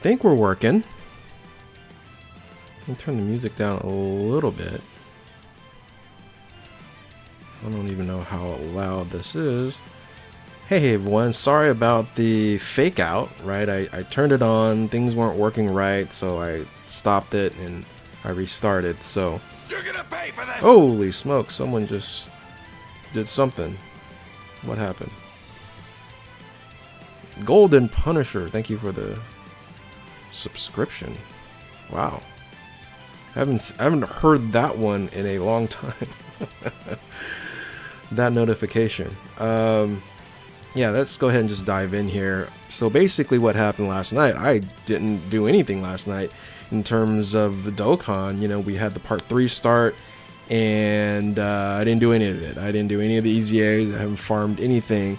think we're working. Let me turn the music down a little bit. I don't even know how loud this is. Hey everyone, sorry about the fake out, right? I turned it on, things weren't working right, so I stopped it and I restarted, so. You're gonna pay for this! Holy smoke, someone just did something. What happened? Golden Punisher, thank you for the subscription. Wow. I haven't heard that one in a long time. That notification. Yeah, let's go ahead and just dive in here. So basically what happened last night, I didn't do anything last night in terms of Dokkan. You know, we had the part 3 start and I didn't do any of it. I didn't do any of the EZAs. I haven't farmed anything.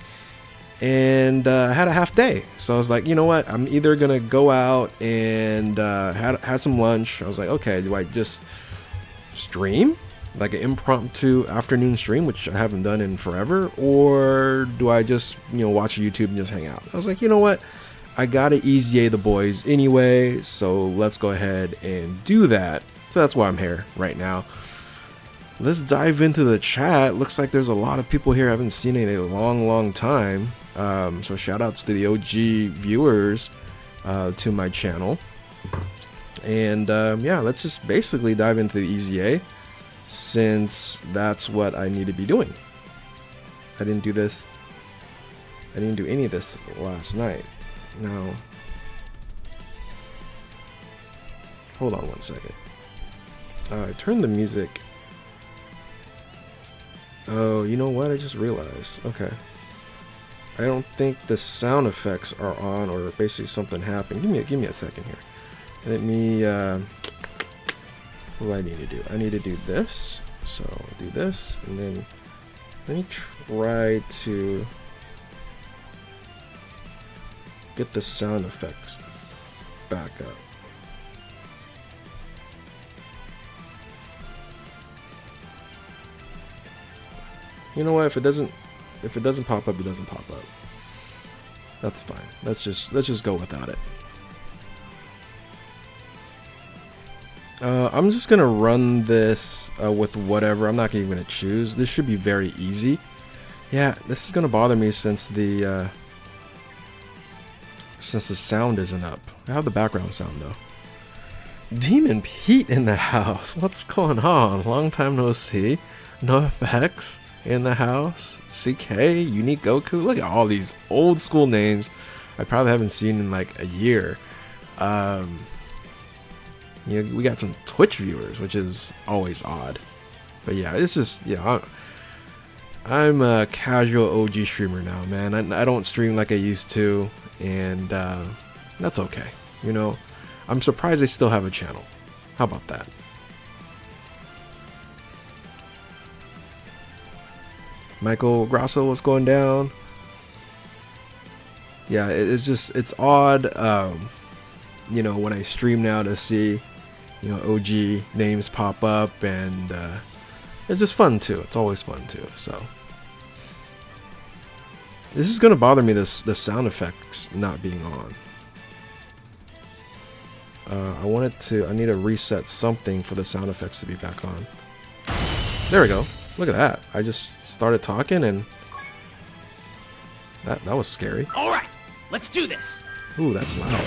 And I had a half day. So I was like, you know what? I'm either going to go out and had some lunch. I was like, okay, do I just stream? Like an impromptu afternoon stream, which I haven't done in forever? Or do I just, you know, watch YouTube and just hang out? I was like, you know what? I got to EZA the boys anyway. So let's go ahead and do that. So that's why I'm here right now. Let's dive into the chat. Looks like there's a lot of people here I haven't seen in a long time. So shout outs to the OG viewers to my channel. And yeah, let's just basically dive into the EZA, since that's what I need to be doing. I didn't do this. I didn't do any of this last night. Now, hold on one second. I turned the music. Oh, you know what? I just realized. Okay. I don't think the sound effects are on, or basically something happened. Give me a second here. Let me what do I need to do? I need to do this. So I'll do this, and then let me try to get the sound effects back up. You know what? If it doesn't pop up, it doesn't pop up. That's fine. Let's just go without it. I'm just gonna run this with whatever. I'm not even gonna choose. This should be very easy. Yeah, this is gonna bother me since the sound isn't up. I have the background sound though. Demon Pete in the house. What's going on? Long time no see. No effects in the house. CK, Unique Goku. Look at all these old school names I probably haven't seen in like a year. You know, we got some Twitch viewers, which is always odd. But yeah, it's just, yeah, I'm a casual OG streamer now, man. I don't stream like I used to, and that's okay. You know, I'm surprised I still have a channel. How about that? Michael Grasso, what's going down? Yeah, it's just, it's odd, you know, when I stream now to see, you know, OG names pop up, and it's just fun too. It's always fun too. So this is gonna bother me, the sound effects not being on. I need to reset something for the sound effects to be back on. There we go. Look at that. I just started talking and that was scary. All right, let's do this. Ooh, that's loud.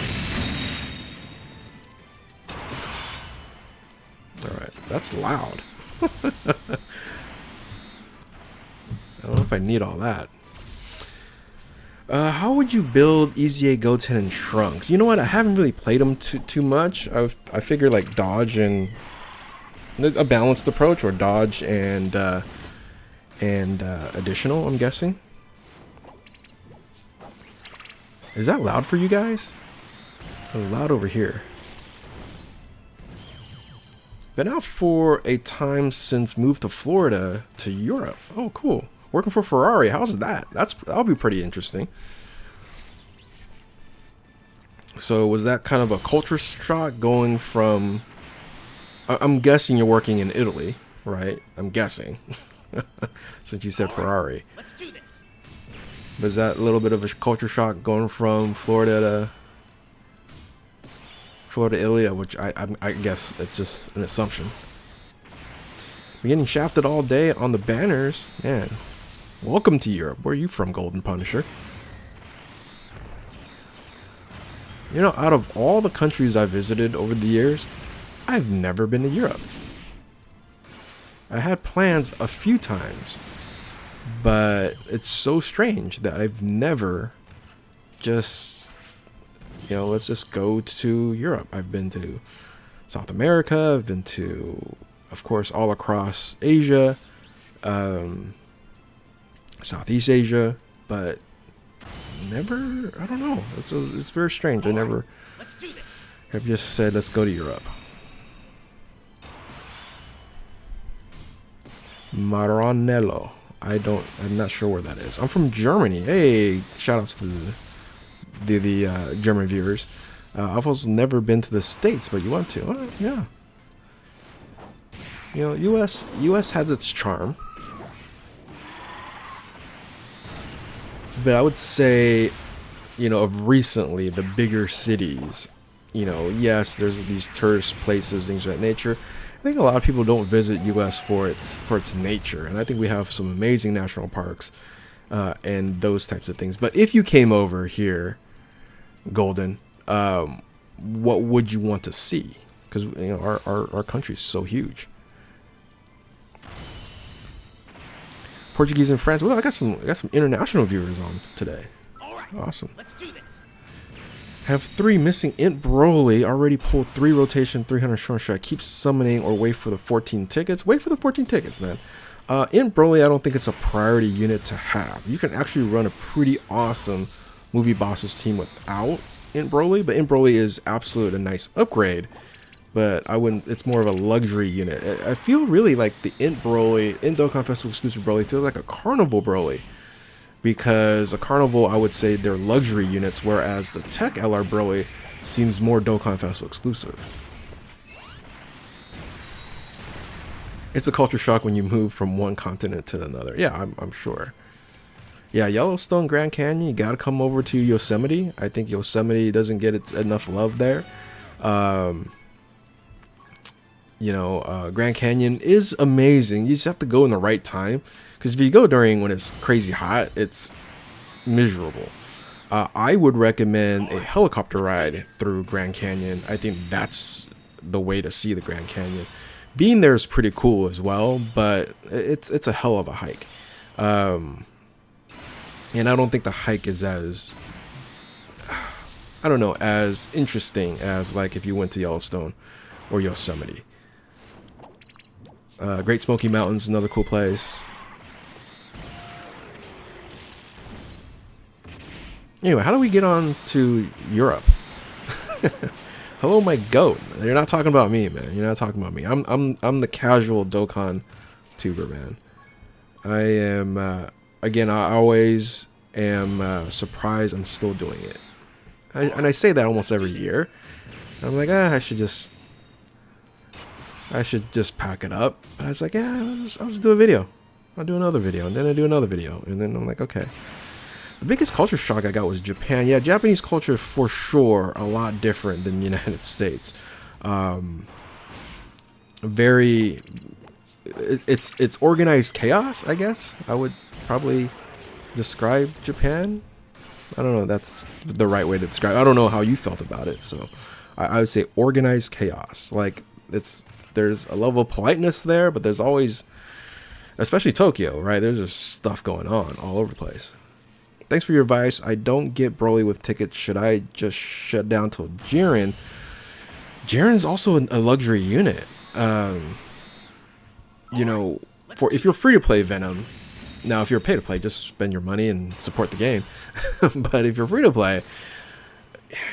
Alright, that's loud. I don't know if I need all that. How would you build EZA, Goten, and Trunks? You know what? I haven't really played them too much. I figured like dodge and a balanced approach, or dodge and additional, I'm guessing. Is that loud for you guys? It's loud over here. Been out for a time since moved to Florida to Europe. Oh, cool. Working for Ferrari. How's that? That'll be pretty interesting. So was that kind of a culture shock going from... I'm guessing you're working in Italy, right? I'm guessing. Since you said Ferrari. Let's do this. Was that a little bit of a culture shock going from Florida Florida Ilia, which I guess it's just an assumption. We're getting shafted all day on the banners. Man, welcome to Europe. Where are you from, Golden Punisher? You know, out of all the countries I've visited over the years, I've never been to Europe. I had plans a few times, but it's so strange that I've never just, you know, let's just go to Europe. I've been to South America. I've been to, of course, all across Asia, Southeast Asia, but never, I don't know. It's very strange. I never have just said, let's go to Europe. Maranello. I'm not sure where that is. I'm from Germany. Hey, shout outs to the German viewers. I've also never been to the States, but you want to. Oh, yeah. You know, US has its charm. But I would say, you know, of recently, the bigger cities, you know, yes, there's these tourist places, things of that nature. I think a lot of people don't visit US for its nature, and I think we have some amazing national parks and those types of things. But if you came over here, Golden, what would you want to see? Because, you know, our country's so huge. Portuguese and France. Well, I got some international viewers on today. Awesome. Let's do this. Have 3 missing Int Broly. Already pulled 3 rotation, 300 short. Should I keep summoning or wait for the 14 tickets? Wait for the 14 tickets, man. Int Broly, I don't think it's a priority unit to have. You can actually run a pretty awesome movie bosses team without Int Broly, but Int Broly is absolutely a nice upgrade. But I wouldn't. It's more of a luxury unit. I feel really like the Int Broly, Int Dokkan Festival exclusive Broly, feels like a Carnival Broly, because a Carnival, I would say they're luxury units, whereas the Tech LR Broly seems more Dokkan Festival exclusive. It's a culture shock when you move from one continent to another. Yeah, I'm sure. Yeah, Yellowstone, Grand Canyon, you gotta come over to Yosemite. I think Yosemite doesn't get enough love there. You know, Grand Canyon is amazing. You just have to go in the right time, because if you go during when it's crazy hot, it's miserable. I would recommend a helicopter ride through Grand Canyon. I think that's the way to see the Grand Canyon. Being there is pretty cool as well, but it's a hell of a hike. And I don't think the hike is as, I don't know, as interesting as like if you went to Yellowstone or Yosemite. Great Smoky Mountains, another cool place. Anyway, how do we get on to Europe? Hello, my goat. You're not talking about me, man. You're not talking about me. I'm the casual Dokkan tuber, man. I am again. I always am surprised I'm still doing it, and I say that almost every year. I'm like, I should just pack it up. But I was like, yeah, I'll just do a video. I'll do another video, and then I do another video, and then I'm like, okay. The biggest culture shock I got was Japan. Yeah, Japanese culture for sure a lot different than the United States. It's organized chaos, I guess. I would probably describe Japan. I don't know if that's the right way to describe it. I don't know how you felt about it, so I would say organized chaos. Like, there's a level of politeness there, but there's always, especially Tokyo, right? There's just stuff going on all over the place. Thanks for your advice. I don't get Broly with tickets. Should I just shut down till Jiren? Jiren's also a luxury unit. You know, for if you're free to play Venom, now if you're pay to play, just spend your money and support the game. But if you're free to play,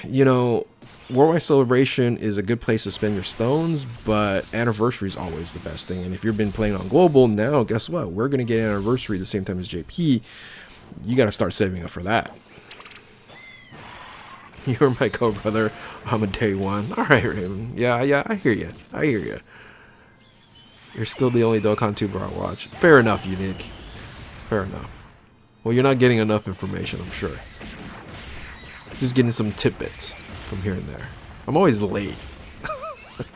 you know, Worldwide Celebration is a good place to spend your stones, but Anniversary is always the best thing. And if you've been playing on Global, now guess what? We're going to get Anniversary the same time as JP. You got to start saving up for that. You're my co-brother. I'm a day one. All right, Raymond. Yeah, I hear you. I hear you. You're still the only Dokkan tuber I watch. Fair enough, Unique. Fair enough. Well, you're not getting enough information, I'm sure. Just getting some tidbits from here and there. I'm always late.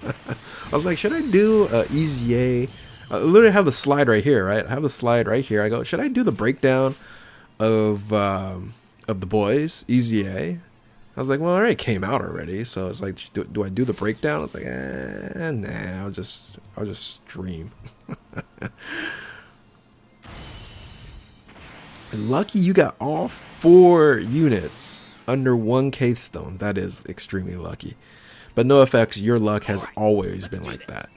I was like, should I do Easy A? I literally have the slide right here, right? I have the slide right here. I go, should I do the breakdown of the boys Easy A? I was like, well, it already came out already, so it's like, do I do the breakdown? I was like, nah, I'll just stream. And lucky you got all 4 units under 1K stone. That is extremely lucky. But no effects, your luck has always been like that.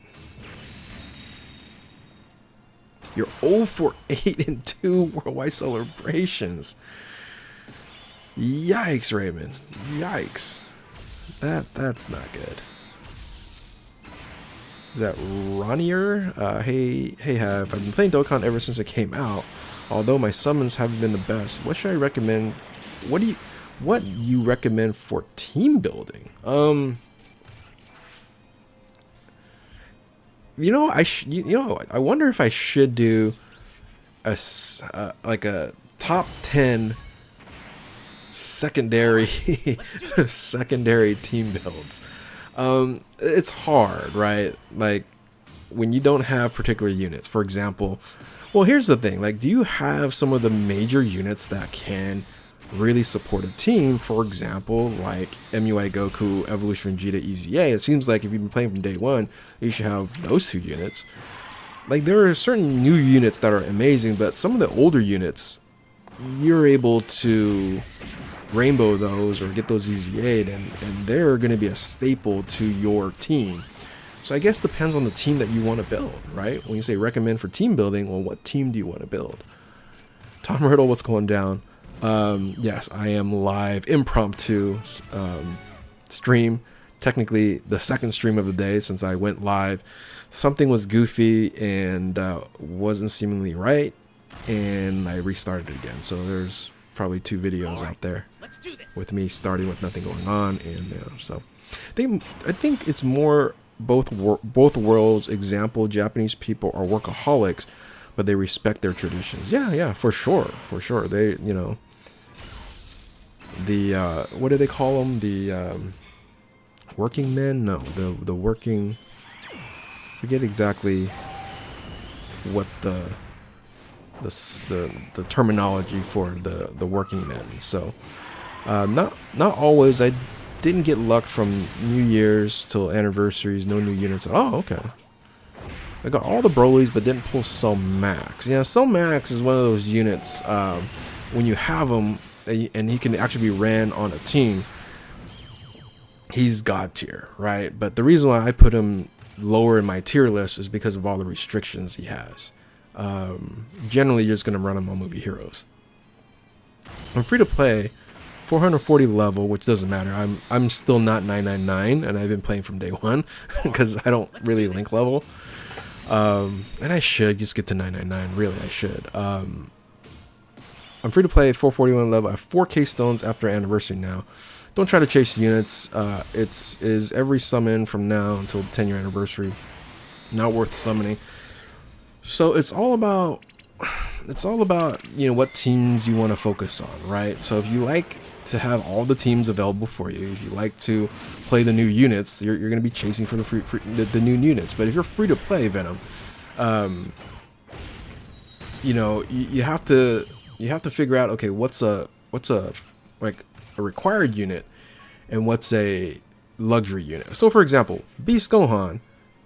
You're 0 for 8 in 2 worldwide celebrations. Yikes, Raymond. Yikes. That's not good. Is that Ronier? Hey, Have. I've been playing Dokkan ever since it came out. Although my summons haven't been the best. What should I recommend? What you recommend for team building? You know, I wonder if I should do like a top 10 secondary secondary team builds. It's hard, right? Like when you don't have particular units. For example, well, here's the thing. Like, do you have some of the major units that can really support a team? For example, like MUI Goku, Evolution Vegeta, EZA. It seems like if you've been playing from day one, you should have those 2 units. Like, there are certain new units that are amazing, but some of the older units, you're able to rainbow those or get those EZA'd, and they're going to be a staple to your team. So I guess it depends on the team that you want to build, right? When you say recommend for team building, well, what team do you want to build? Tom Riddle, what's going down? Yes, I am live. Impromptu stream. Technically, the second stream of the day since I went live. Something was goofy and wasn't seemingly right, and I restarted again. So there's probably 2 videos out there with me starting with nothing going on, and so I think it's more both worlds. Example, Japanese people are workaholics, but they respect their traditions. Yeah, for sure. They, the what do they call them? The working men? No, the working. Forget exactly what the terminology for the working men. So not always. I didn't get luck from New Year's till anniversaries. No new units. Oh, okay. I got all the Brolys, but didn't pull Cell Max. Yeah, Cell Max is one of those units. When you have him, and he can actually be ran on a team, he's God tier, right? But the reason why I put him lower in my tier list is because of all the restrictions he has. Generally, you're just going to run him on movie heroes. I'm free to play, 440 level, which doesn't matter. I'm still not 999, and I've been playing from day one because I don't really link level. And I should just get to 999. Really, I should. I'm free to play, 441 level. I have 4K stones after anniversary now. Don't try to chase units. Is every summon from now until the 10-year anniversary. Not worth summoning. So it's all about what teams you want to focus on, right? So if you like to have all the teams available for you, if you like to play the new units, you're going to be chasing for the new units. But if you're free to play Venom, you have to figure out, okay, what's a required unit and what's a luxury unit. So for example, Beast Gohan,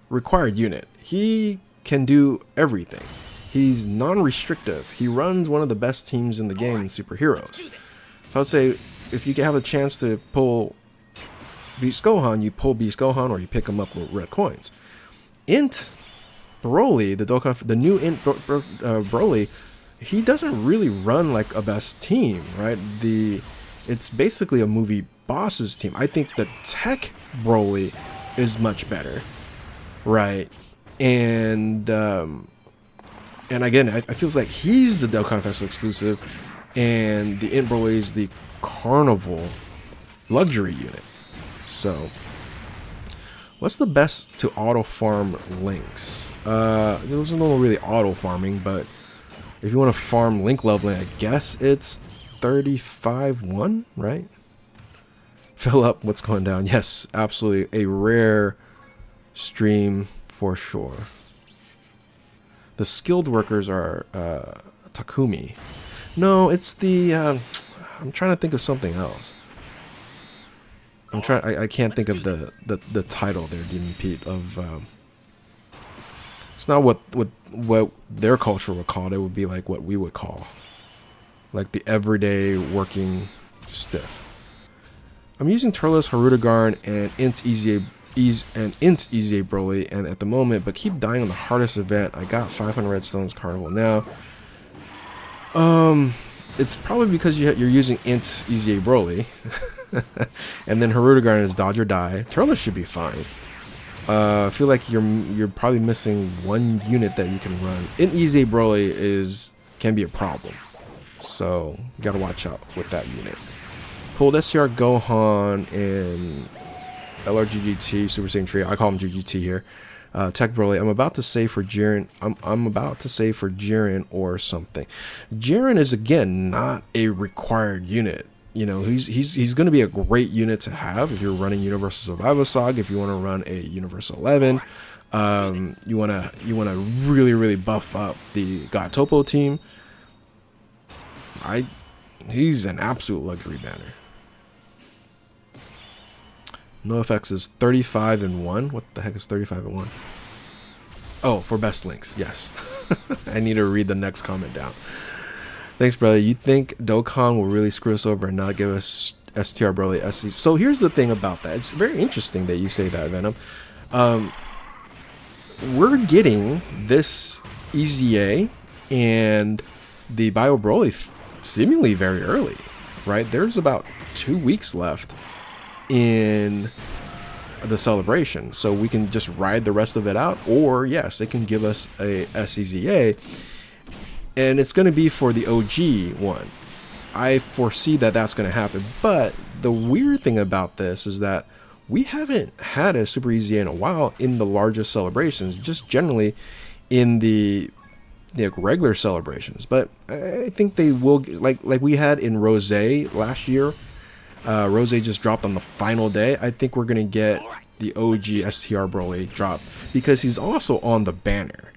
required unit. He can do everything. He's non-restrictive. He runs one of the best teams in the game in superheroes. So I'd say if you have a chance to pull Beast Gohan, you pull Beast Gohan, or you pick him up with red coins. Int Broly, the new Int Broly, he doesn't really run like a best team, right? It's basically a movie boss's team. I think the Tech Broly is much better, right? And again, I feels like he's the Dokkan Festival exclusive, and the Int Broly is the Carnival luxury unit. So, what's the best to auto farm links? There's no really auto farming, but if you want to farm link leveling, I guess it's 35-1, right? Fill up what's going down. Yes, absolutely. A rare stream for sure. The skilled workers are Takumi. No, it's the... I'm trying to think of something else. I can't think of the title there, Demon Pete, of... it's not what their culture would call it. It would be like what we would call. Like the everyday working stiff. I'm using Turles, Harudegarn, and Int Easy Broly, and at the moment, but keep dying on the hardest event. I got 500 Redstones Carnival now. It's probably because you're using Int Easy Broly, and then Harudegarn is dodge or die. Turles should be fine. I feel like you're probably missing one unit that you can run. Int Easy Broly can be a problem, so you gotta watch out with that unit. Pulled STR Gohan and LRGGT Super Saiyan Trio. I call him GGT here. Tech Broly. I'm about to say for Jiren. I'm about to say for Jiren or something. Jiren is again not a required unit. You know, he's going to be a great unit to have if you're running Universal Survival Saga. If you want to run a Universal 11, you wanna really buff up the God Topo team. He's an absolute luxury banner. NoFX is 35-1. What the heck is 35-1? Oh, for best links. Yes. I need to read the next comment down. Thanks, brother. You think Dokkan will really screw us over and not give us STR Broly SC? So here's the thing about that. It's very interesting that you say that, Venom. We're getting this EZA and the Bio Broly seemingly very early, right? There's about 2 weeks left in the celebration, so we can just ride the rest of it out, or yes, they can give us a SEZA, and it's going to be for the OG one. I foresee that that's going to happen, but the weird thing about this is that we haven't had a Super EZA in a while in the largest celebrations, just generally in the regular celebrations. But I think they will, like we had in Rose last year. Rose just dropped on the final day. I think we're going to get the OG STR Broly drop because he's also on the banner.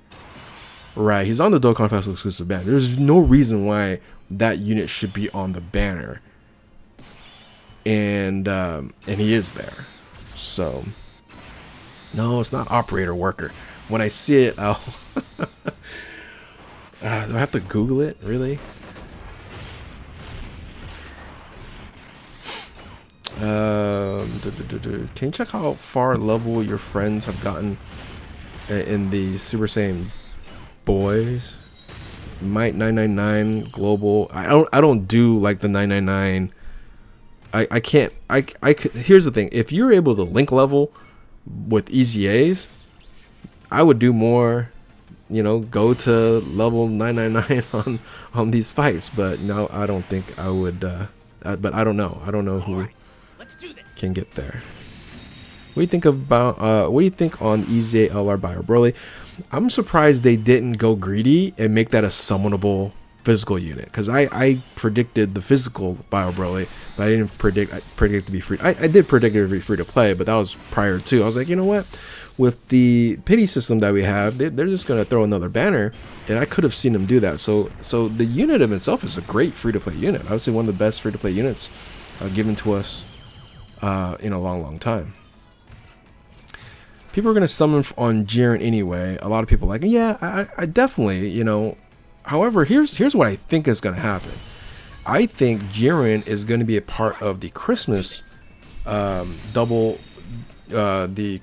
Right, he's on the Dokkan Festival exclusive banner. There's no reason why that unit should be on the banner. And he is there. So, no, it's not operator worker. When I see it, I'll... do I have to Google it? Really? Can you check how far level your friends have gotten in the Super Saiyan boys? Might 999 global. I don't do like the 999. I can't. Here's the thing. If you're able to link level with EZAs, I would do more. You know, go to level 999 on these fights. But no, I don't think I would. But I don't know. I don't know who can get there. What do you think about what do you think on EZA LR Bio Broly? I'm surprised they didn't go greedy and make that a summonable physical unit, because I predicted the physical Bio Broly, but I didn't predict it to be free. I did predict it to be free to play, but that was prior to. I was like, you know what, with the pity system that we have, they're just gonna throw another banner, and I could have seen them do that. So the unit of itself is a great free to play unit. I would say one of the best free to play units given to us in a long time. People are going to summon on Jiren anyway. A lot of people are like, yeah, I definitely, you know. However, here's what I think is going to happen. I think Jiren is going to be a part of the Christmas the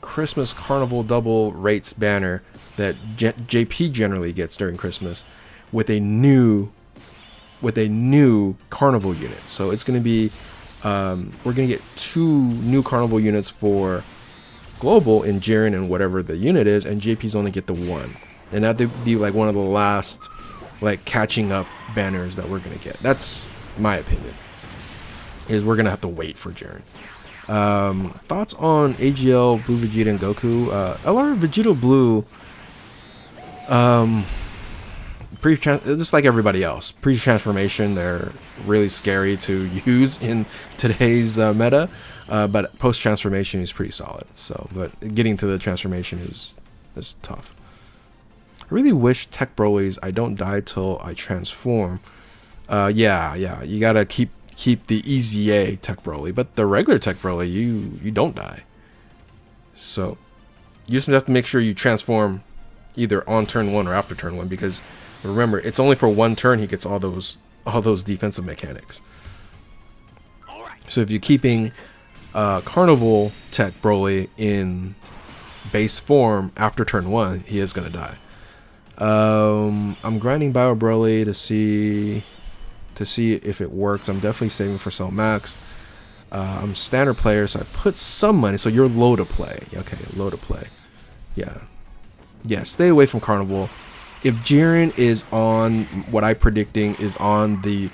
Christmas Carnival double rates banner that JP generally gets during Christmas, with a new Carnival unit. So it's going to be we're going to get 2 new Carnival units for global in Jiren and whatever the unit is, and JP's only get the 1, and that'd be like one of the last like catching up banners that we're gonna get. That's my opinion, is we're gonna have to wait for Jiren. Thoughts on AGL Blue Vegeta and Goku? LR Vegeta Blue just like everybody else, pre-transformation, they're really scary to use in today's meta. But post-transformation is pretty solid. So, but getting to the transformation is tough. I really wish Tech Broly's I don't die till I transform. Yeah, you gotta keep the easy A Tech Broly, but the regular Tech Broly, you don't die. So you just have to make sure you transform either on turn 1 or after turn 1, because remember, it's only for 1 turn he gets all those defensive mechanics. So if you're keeping Carnival Tech Broly in base form after turn 1, he is gonna die. I'm grinding Bio Broly to see if it works. I'm definitely saving for Cell Max. I'm standard player, so I put some money. So you're low to play. Okay, low to play. Yeah. Stay away from Carnival. If Jiren is on what I'm predicting is on the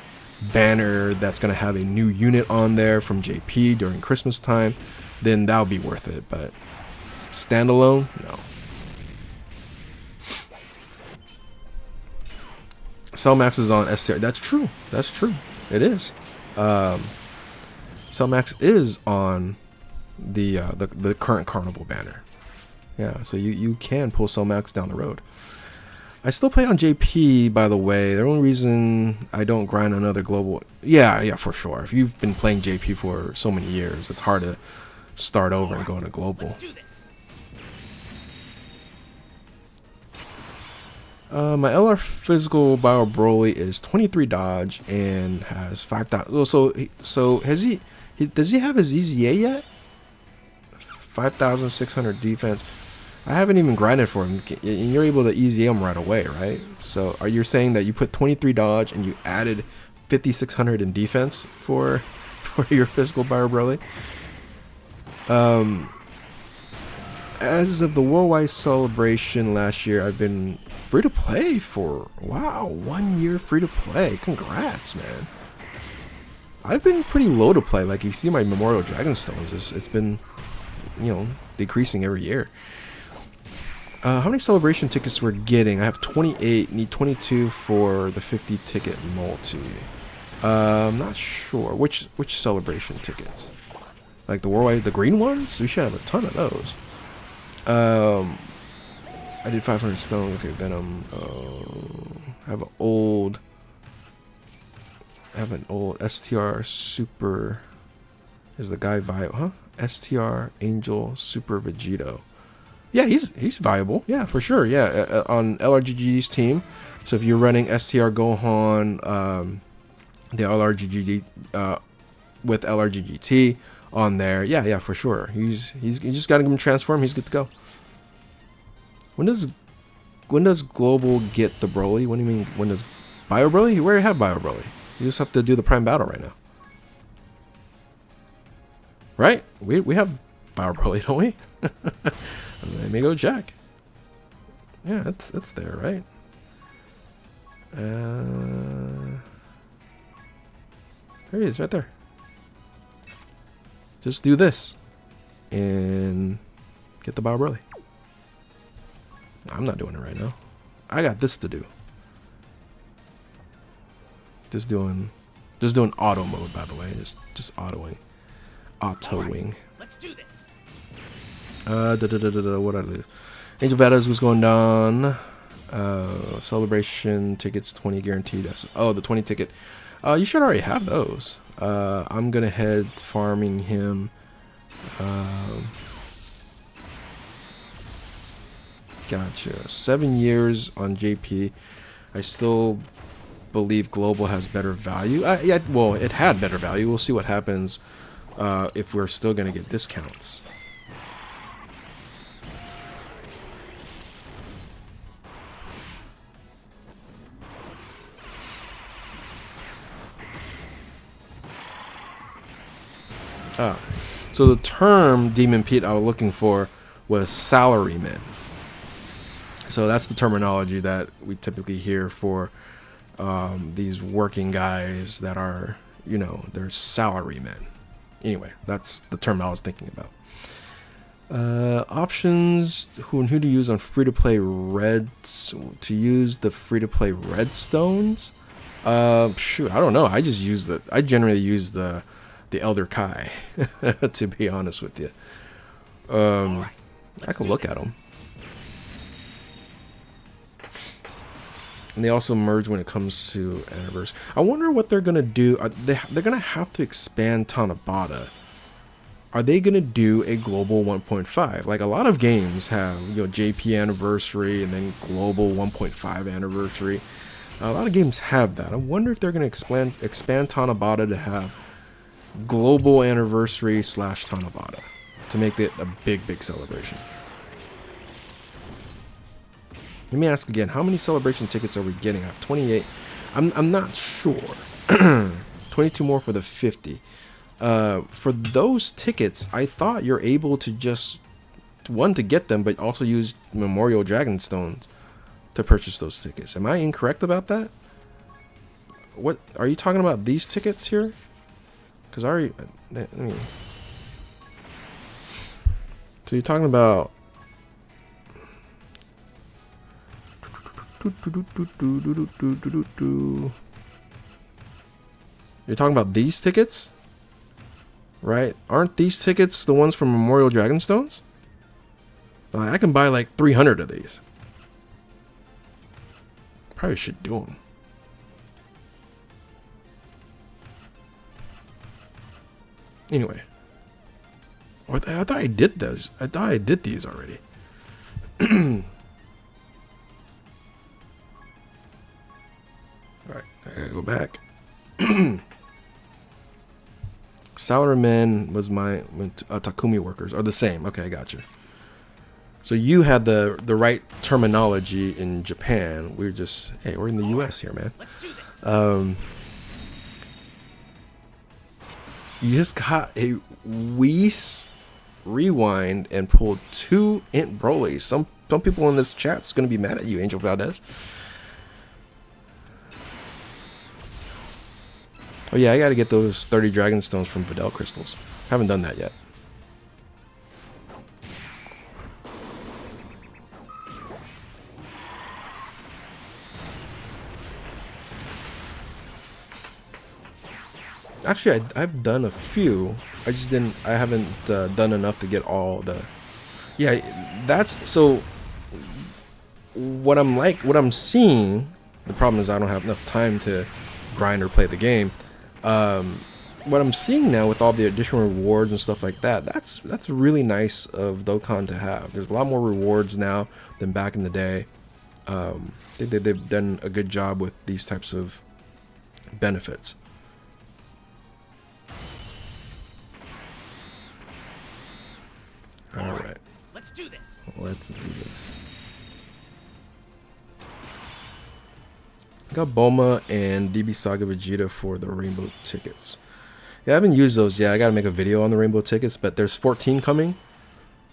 banner that's gonna have a new unit on there from JP during Christmas time, then that'll be worth it. But standalone, no. Cell Max is on STR. That's true. It is. Cell Max is on the current Carnival banner. Yeah, so you can pull Cell Max down the road. I still play on JP, by the way. The only reason I don't grind another global... Yeah, for sure. If you've been playing JP for so many years, it's hard to start over and go into global. Let's do this. My LR physical Bio Broly is 23 dodge and has 5,000. So has he does he have his EZA yet? 5,600 defense. I haven't even grinded for him, and you're able to EZA him right away, right? So are you saying that you put 23 dodge and you added 5,600 in defense for your physical Bio Broly? As of the worldwide celebration last year, I've been free to play for 1 year free to play. Congrats, man. I've been pretty low to play. Like you see my Memorial Dragonstones, it's been, decreasing every year. How many celebration tickets we're getting? I have 28. Need 22 for the 50 ticket multi. I'm not sure which celebration tickets. Like the worldwide, the green ones. We should have a ton of those. I did 500 stone. Okay, Venom. I have an old STR Super. Is the guy viable? Huh? STR Angel Super Vegito. Yeah, he's viable. Yeah, for sure. Yeah, on LRGG's team. So if you're running STR Gohan, the LRGG with LRGGT on there, yeah, for sure. You just gotta give him transform. He's good to go. When does Global get the Broly? What do you mean? When does Bio Broly? You already have Bio Broly. You just have to do the Prime Battle right now. Right? We have Bio Broly, don't we? Let me go check. Yeah, it's there, right? There he is, right there. Just do this and get the Bio Broly. I'm not doing it right now. I got this to do. Just doing auto mode, by the way. Just autoing. Autoing. Let's do this. What did I do? Angel Battles was going down. Celebration tickets 20 guaranteed. The 20 ticket. You should already have those. I'm gonna head farming him. Gotcha. 7 years on JP. I still believe Global has better value. Well, it had better value. We'll see what happens if we're still gonna get discounts. So the term Demon Pete I was looking for was salaryman. So that's the terminology that we typically hear for these working guys that are, they're salarymen. Anyway, that's the term I was thinking about. Options, who to use on free-to-play reds, to use the free-to-play redstones. Shoot, I don't know. I generally use the Elder Kai, to be honest with you. I can look at them. And they also merge when it comes to anniversary. I wonder what they're gonna do. They're gonna have to expand Tanabata. Are they gonna do a global 1.5? Like a lot of games have, JP anniversary and then global 1.5 anniversary. A lot of games have that. I wonder if they're gonna expand Tanabata to have global anniversary / Tanabata to make it a big celebration. Let me ask again, how many celebration tickets are we getting? I have 28. I'm not sure. 22 more for the 50. For those tickets, I thought you're able to just, to get them, but also use Memorial Dragonstones to purchase those tickets. Am I incorrect about that? What are you talking about? These tickets here? Because so you're talking about. You're talking about these tickets, right? Aren't these tickets the ones from Memorial Dragonstones? I can buy like 300 of these. Probably should do them. Anyway, I thought I did those. I thought I did these already. Alright, I gotta go back. Salarymen was my Takumi workers are the same. Okay, I got you. So you had the right terminology in Japan. We're just, hey, we're in the US here, man. Let's do this. You just got a Whis rewind and pulled 2 Int Broly. Some people in this chat's gonna be mad at you, Angel Valdez. Oh yeah, I gotta get those 30 Dragonstones from Videl Crystals. Haven't done that yet. Actually, I've done a few. I haven't done enough to get all the. Yeah, that's so. What I'm seeing. The problem is I don't have enough time to grind or play the game. What I'm seeing now with all the additional rewards and stuff like that, that's really nice of Dokkan to have. There's a lot more rewards now than back in the day. They've done a good job with these types of benefits. All right. Let's do this. Let's do this. I got Bulma and DB Saga Vegeta for the rainbow tickets. Yeah, I haven't used those yet. I gotta make a video on the rainbow tickets, but there's 14 coming.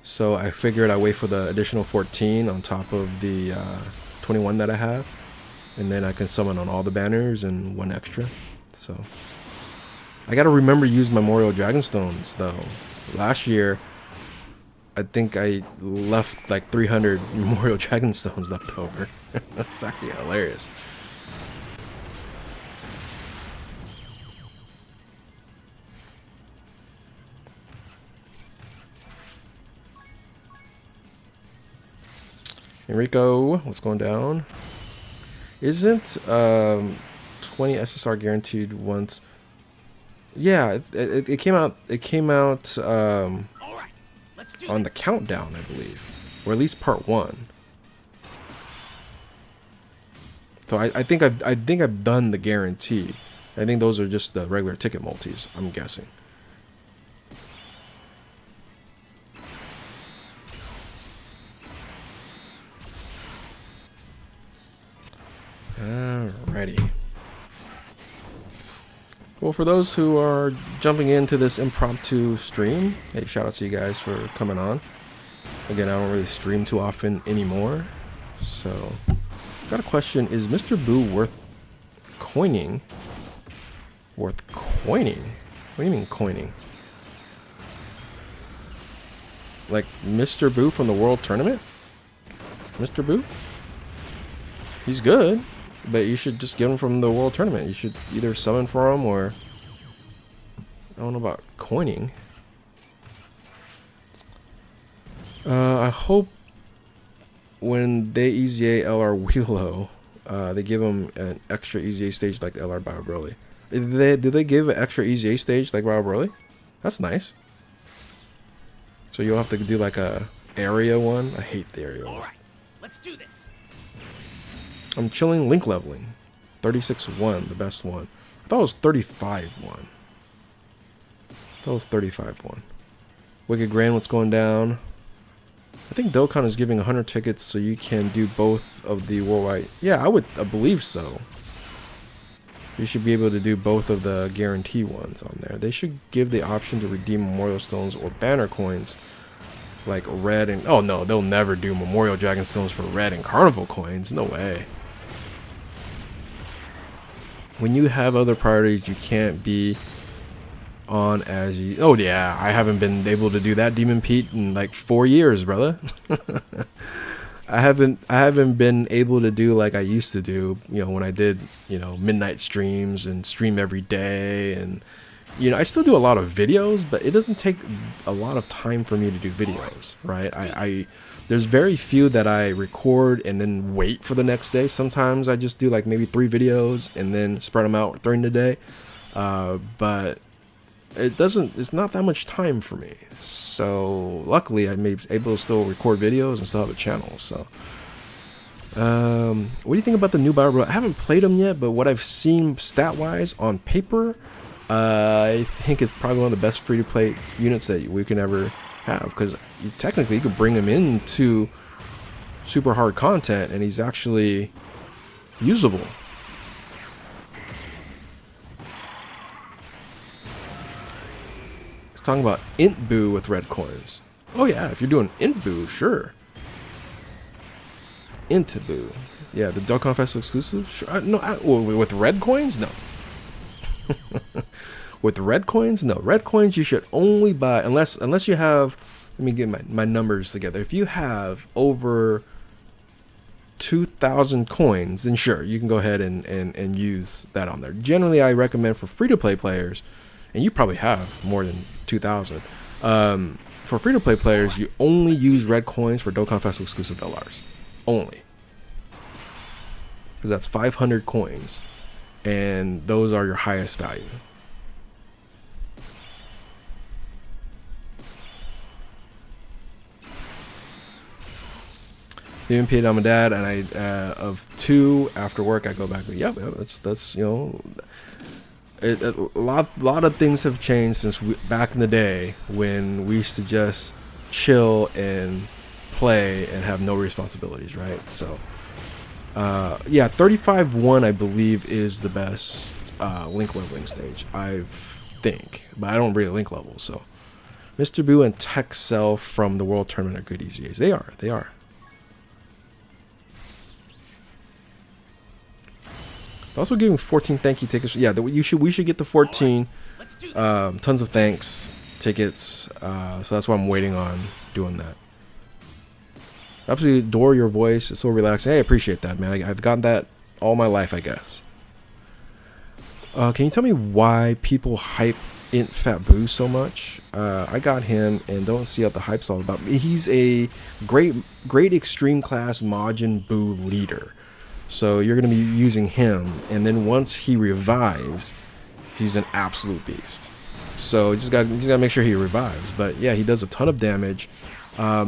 So I figured I'd wait for the additional 14 on top of the 21 that I have. And then I can summon on all the banners and 1 extra. So I gotta remember to use Memorial Dragonstones though. Last year, I think I left like 300 Memorial Dragonstones left over. That's actually hilarious. Enrico, what's going down? Isn't 20 SSR guaranteed once? Yeah, it came out. It came out on the countdown, I believe, or at least part 1. So I think I've done the guarantee. I think those are just the regular ticket multis, I'm guessing. Alrighty. Well, for those who are jumping into this impromptu stream, hey, shout out to you guys for coming on. Again, I don't really stream too often anymore. So, got a question. Is Mr. Boo worth coining? Worth coining? What do you mean coining? Like Mr. Boo from the World Tournament? Mr. Boo? He's good, but you should just get him from the World Tournament. You should either summon for him or... I don't know about coining. I hope when they EZA LR Wheelo, they give him an extra EZA stage like the LR Bio Broly. Did they give an extra EZA stage like Bio Broly? That's nice. So you'll have to do like a area one. I hate the area one. All right, let's do this. I'm chilling link leveling. 36-1, the best one. I thought it was 35-1. I thought it was 35-1. Wicked Grand, what's going down? I think Dokkan is giving 100 tickets so you can do both of the worldwide. Yeah, I believe so. You should be able to do both of the guarantee ones on there. They should give the option to redeem Memorial Stones or banner coins like red and... Oh no, they'll never do Memorial Dragon Stones for red and Carnival coins. No way. When you have other priorities, you can't be on as you... Oh yeah, I haven't been able to do that, Demon Pete, in like 4 years, brother. I haven't been able to do like I used to do, you know, when I did, you know, midnight streams and stream every day. And, you know, I still do a lot of videos, but it doesn't take a lot of time for me to do videos, right? There's very few that I record and then wait for the next day. Sometimes I just do like maybe 3 videos and then spread them out during the day. But it's not that much time for me. So luckily I'm able to still record videos and still have a channel. So what do you think about the new Battle Royale? I haven't played them yet, but what I've seen stat wise on paper, I think it's probably one of the best free to play units that we can ever have, because technically you could bring him into super hard content and he's actually usable. Talking about Int Boo with red coins. Oh yeah, if you're doing Int Boo, sure. Int Boo. Yeah, the Dokkan Festival exclusive? Sure. No, with red coins? No. With red coins? No. Red coins you should only buy, unless you have, let me get my numbers together. If you have over 2,000 coins, then sure, you can go ahead and use that on there. Generally, I recommend for free-to-play players, and you probably have more than 2,000. For free-to-play players, you only use red coins for Dokkan Festival exclusive LRs. Only. Because that's 500 coins, and those are your highest value. Even paid on my dad, and I of 2 after work I go back. Yep, that's you know. A lot of things have changed since back in the day when we used to just chill and play and have no responsibilities, right? So, yeah, 35-1 I believe is the best link leveling stage, I think, but I don't really link level. So, Mr. Boo and Tech Cell from the World Tournament are good EZAs. They are. Also giving 14 thank you tickets. Yeah, we should get the 14 tons of thanks tickets. So that's why I'm waiting on doing that. Absolutely adore your voice. It's so relaxing. Hey, I appreciate that, man. I've gotten that all my life, I guess. Can you tell me why people hype Int Fat Boo so much? I got him and don't see what the hype's all about. He's a great extreme class Majin Buu leader. So you're going to be using him, and then once he revives, he's an absolute beast. So you just got to make sure he revives. But yeah, he does a ton of damage.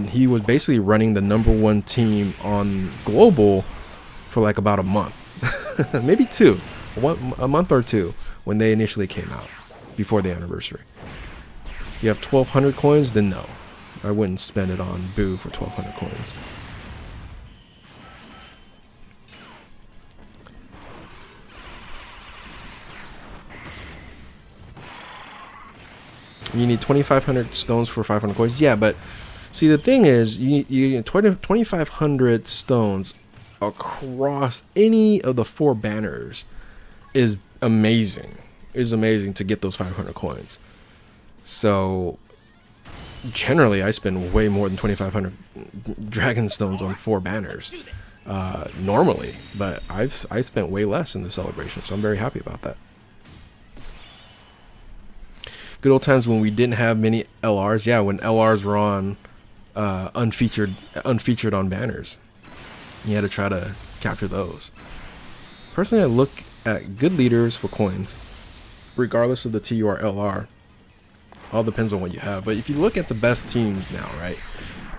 He was basically running the #1 team on global for like about a month, maybe 2, a month or 2 when they initially came out before the anniversary. You have 1,200 coins, then no, I wouldn't spend it on Boo for 1,200 coins. You need 2,500 stones for 500 coins. Yeah, but see, the thing is, you need 2,500 stones across any of the 4 banners is amazing. It's amazing to get those 500 coins. So generally I spend way more than 2,500 dragon stones on 4 banners normally, but I spent way less in the celebration, so I'm very happy about that. Good old times when we didn't have many LRs. Yeah, when LRs were on unfeatured on banners, you had to try to capture those. Personally, I look at good leaders for coins, regardless of the TUR LR. All depends on what you have. But if you look at the best teams now, right,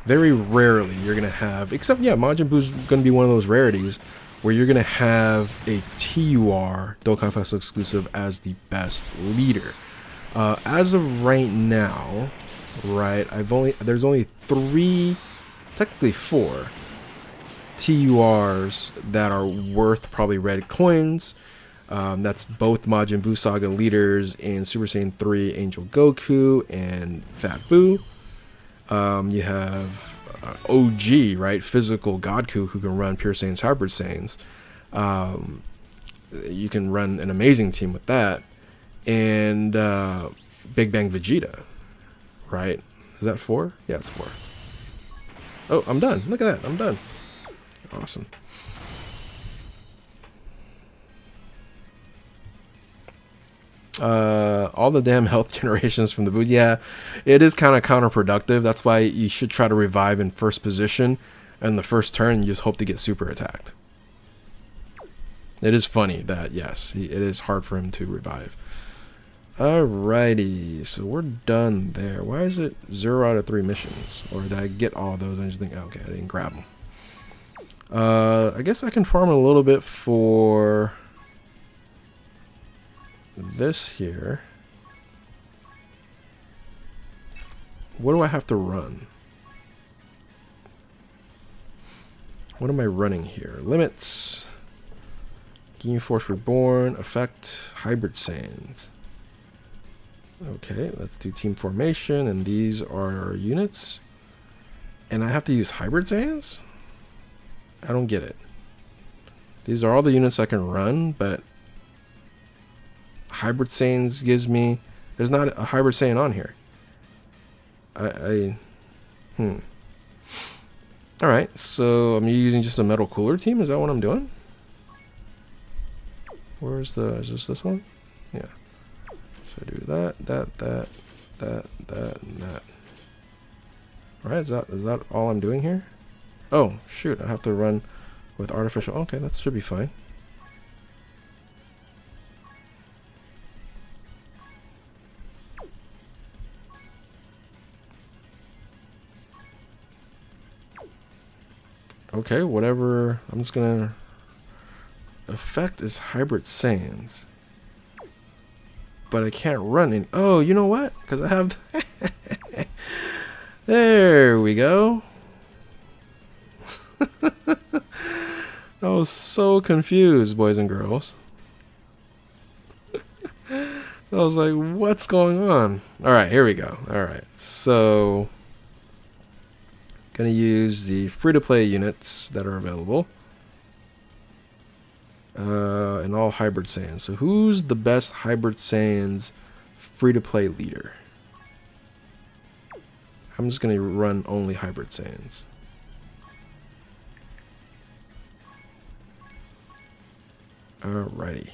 very rarely you're going to have, except, yeah, Majin Buu's going to be one of those rarities where you're going to have a TUR Dokkan Festival exclusive as the best leader. As of right now, right, there's only 3, technically 4 TURs that are worth probably red coins. That's both Majin Buu Saga leaders in Super Saiyan 3 Angel Goku and Fat Buu. You have OG, right, physical Godku, who can run Pure Saiyans, Hybrid Saiyans. You can run an amazing team with that. And Big Bang Vegeta, right? Is that 4? Yeah, it's 4. Oh, I'm done. Look at that. I'm done. Awesome. All the damn health generations from the boot. Yeah, it is kind of counterproductive. That's why you should try to revive in first position, and the first turn you just hope to get super attacked. It is funny that, yes, it is hard for him to revive. Alrighty, so we're done there. Why is it 0 out of 3 missions? Or did I get all those? I just think, okay, I didn't grab them. I guess I can farm a little bit for this here. What do I have to run? What am I running here? Limits. Ginyu Force Reborn. Effect. Hybrid Saiyans. Okay, let's do team formation. And these are our units. And I have to use Hybrid Saiyans? I don't get it. These are all the units I can run, but Hybrid Saiyans gives me... There's not a Hybrid Saiyan on here. Alright, so I'm using just a Metal Cooler team? Is that what I'm doing? Where's the... Is this one? Yeah. So I do that, and that. Alright, is that all I'm doing here? Oh, shoot, I have to run with artificial... Okay, that should be fine. Okay, whatever. I'm just gonna... Effect is Hybrid Saiyans. But I can't run in... Oh, you know what? Because I have... There we go. I was so confused, boys and girls. I was like, what's going on? Alright, here we go. Alright, so... Gonna use the free-to-play units that are available. And all Hybrid Saiyans. So who's the best Hybrid Saiyans free-to-play leader? I'm just gonna run only Hybrid Saiyans. Alrighty.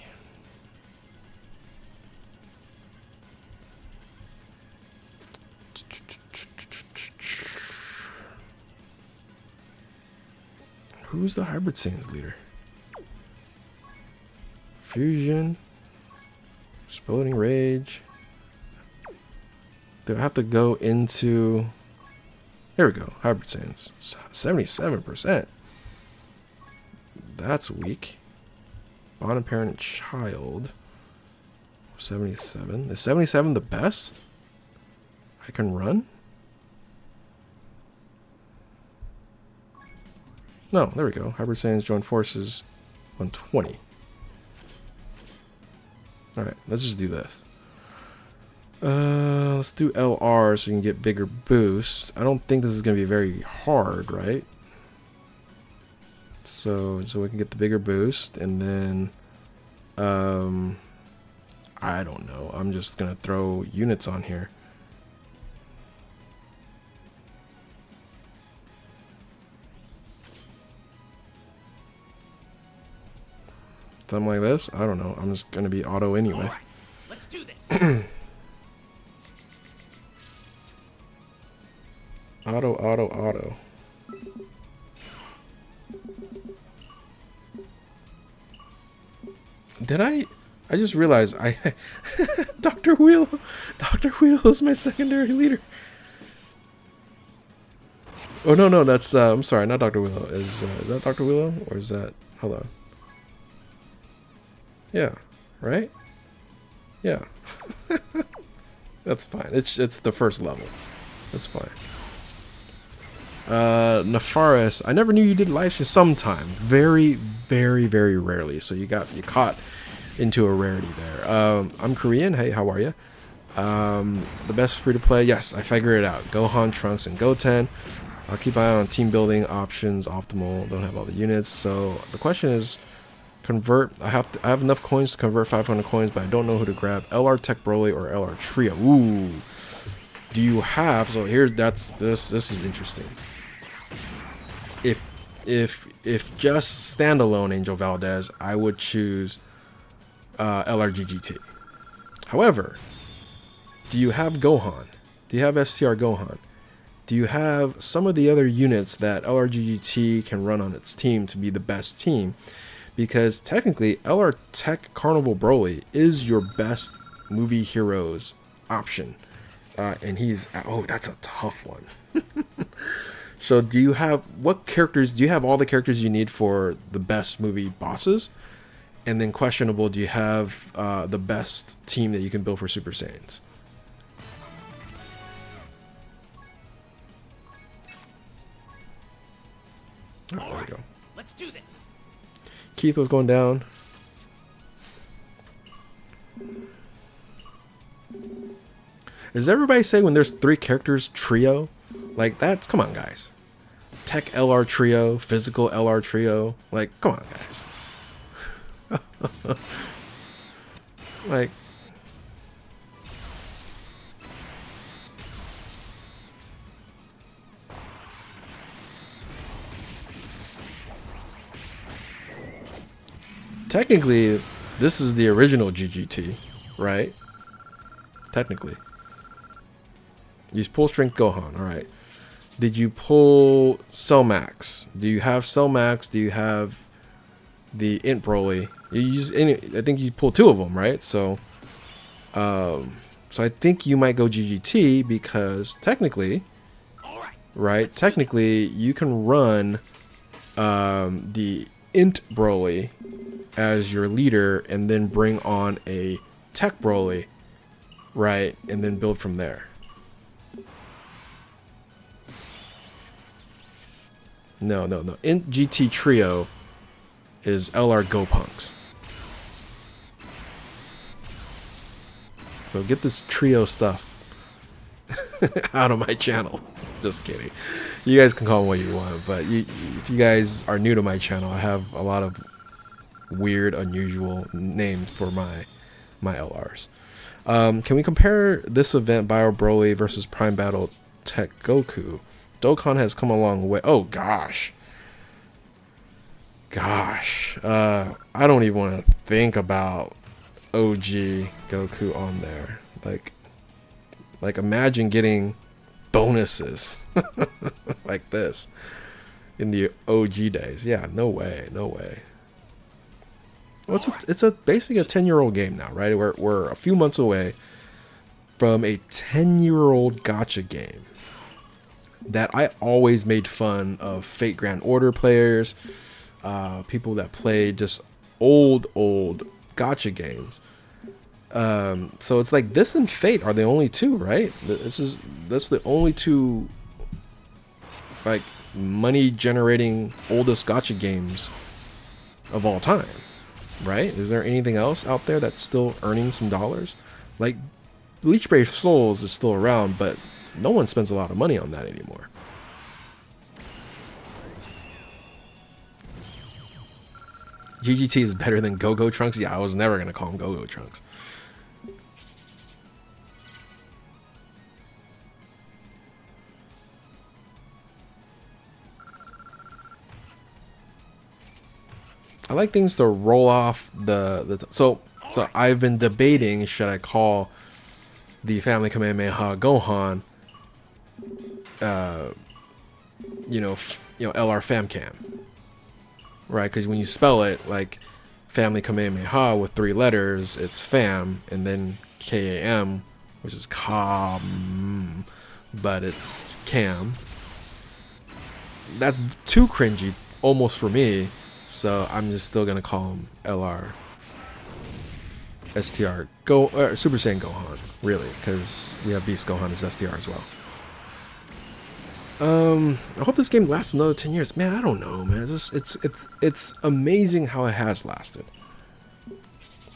Who's the Hybrid Saiyans leader? Fusion. Exploding Rage. Do I have to go into... There we go. Hybrid Saiyans. 77%. That's weak. Bond and Parent and Child. 77. Is 77 the best I can run? No, there we go. Hybrid Saiyans join forces 120. Alright, let's just do this. Let's do LR so you can get bigger boosts. I don't think this is going to be very hard, right? So we can get the bigger boost, and then I don't know. I'm just going to throw units on here. Something like this. I don't know. I'm just gonna be auto anyway. All right, let's do this. Auto. Did I just realized Dr. Wheel is my secondary leader. Oh no, that's I'm sorry, not Dr. Willow. Is that Dr. Willow or is that, hold on. Yeah, right? Yeah. That's fine. It's the first level. That's fine. Nefaris, I never knew you did live streams. Sometimes, very rarely. So you caught into a rarity there. I'm Korean. Hey, how are you? The best free to play. Yes, I figured it out. Gohan, Trunks, and Goten. I'll keep an eye on team building options. Optimal. Don't have all the units. So the question is, convert. I have enough coins to convert 500 coins, but I don't know who to grab. LR Tech Broly or LR Trio. Ooh. Do you have? So here's this is interesting. If just standalone Angel Valdez, I would choose LRGGT. However, do you have Gohan? Do you have STR Gohan? Do you have some of the other units that LRGGT can run on its team to be the best team? Because technically, LR Tech Carnival Broly is your best movie heroes option. And he's, oh, that's a tough one. So do you have, what characters, do you have all the characters you need for the best movie bosses? And then questionable, do you have the best team that you can build for Super Saiyans? Oh, there we go. Let's do this. Keith was going down. Does everybody say when there's 3 characters trio? Like that's, come on guys. Tech LR trio, physical LR trio. Like, come on guys. Like, technically, this is the original GGT, right? Technically. You pull Strength Gohan, alright. Did you pull Cell Max? Do you have Cell Max? Do you have the Int Broly? You use any, I think you pull 2 of them, right? So I think you might go GGT because technically, right? Technically, you can run the Int Broly as your leader and then bring on a Tech Broly, right? And then build from there. No. Int GT Trio is LR Gopunks. So get this trio stuff out of my channel. Just kidding. You guys can call them what you want, but if you guys are new to my channel, I have a lot of weird, unusual names for my LRs. Can we compare this event, Bio Broly versus Prime Battle Tech Goku? Dokkan has come a long way. Oh gosh. I don't even want to think about OG Goku on there. Like imagine getting bonuses like this in the OG days. Yeah, no way. Well, it's basically a 10-year-old game now, right? We're a few months away from a 10-year-old gacha game that I always made fun of Fate Grand Order players, people that play just old gacha games. So it's like this and Fate are the only 2, right? That's the only 2 like money generating oldest gacha games of all time, right? Is there anything else out there that's still earning some dollars? Like Bleach Brave Souls is still around, but no one spends a lot of money on that anymore. GGT is better than Go-Go Trunks? Yeah, I was never going to call him Go-Go Trunks. I like things to roll off so I've been debating, should I call the Family Kamehameha Gohan LR Famcam, right? Because when you spell it like Family Kamehameha with 3 letters, it's fam, and then KAM, which is Kam, but it's Cam. That's too cringy almost for me, so I'm just still gonna call him LR STR Super Saiyan Gohan, really, because we have Beast Gohan as STR as well. I hope this game lasts another 10 years. Man, I don't know, man. It's amazing how it has lasted.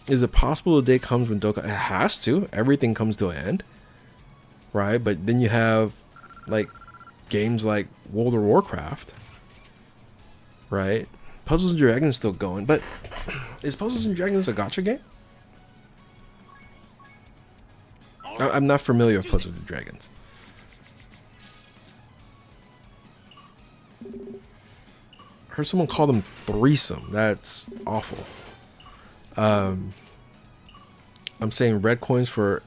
Is it possible the day comes when Dokkan... It has to. Everything comes to an end. Right? But then you have, like, games like World of Warcraft. Right? Puzzles and Dragons still going. But is Puzzles and Dragons a gacha game? I'm not familiar with Puzzles and Dragons. I heard someone call them threesome. That's awful. I'm saying red coins for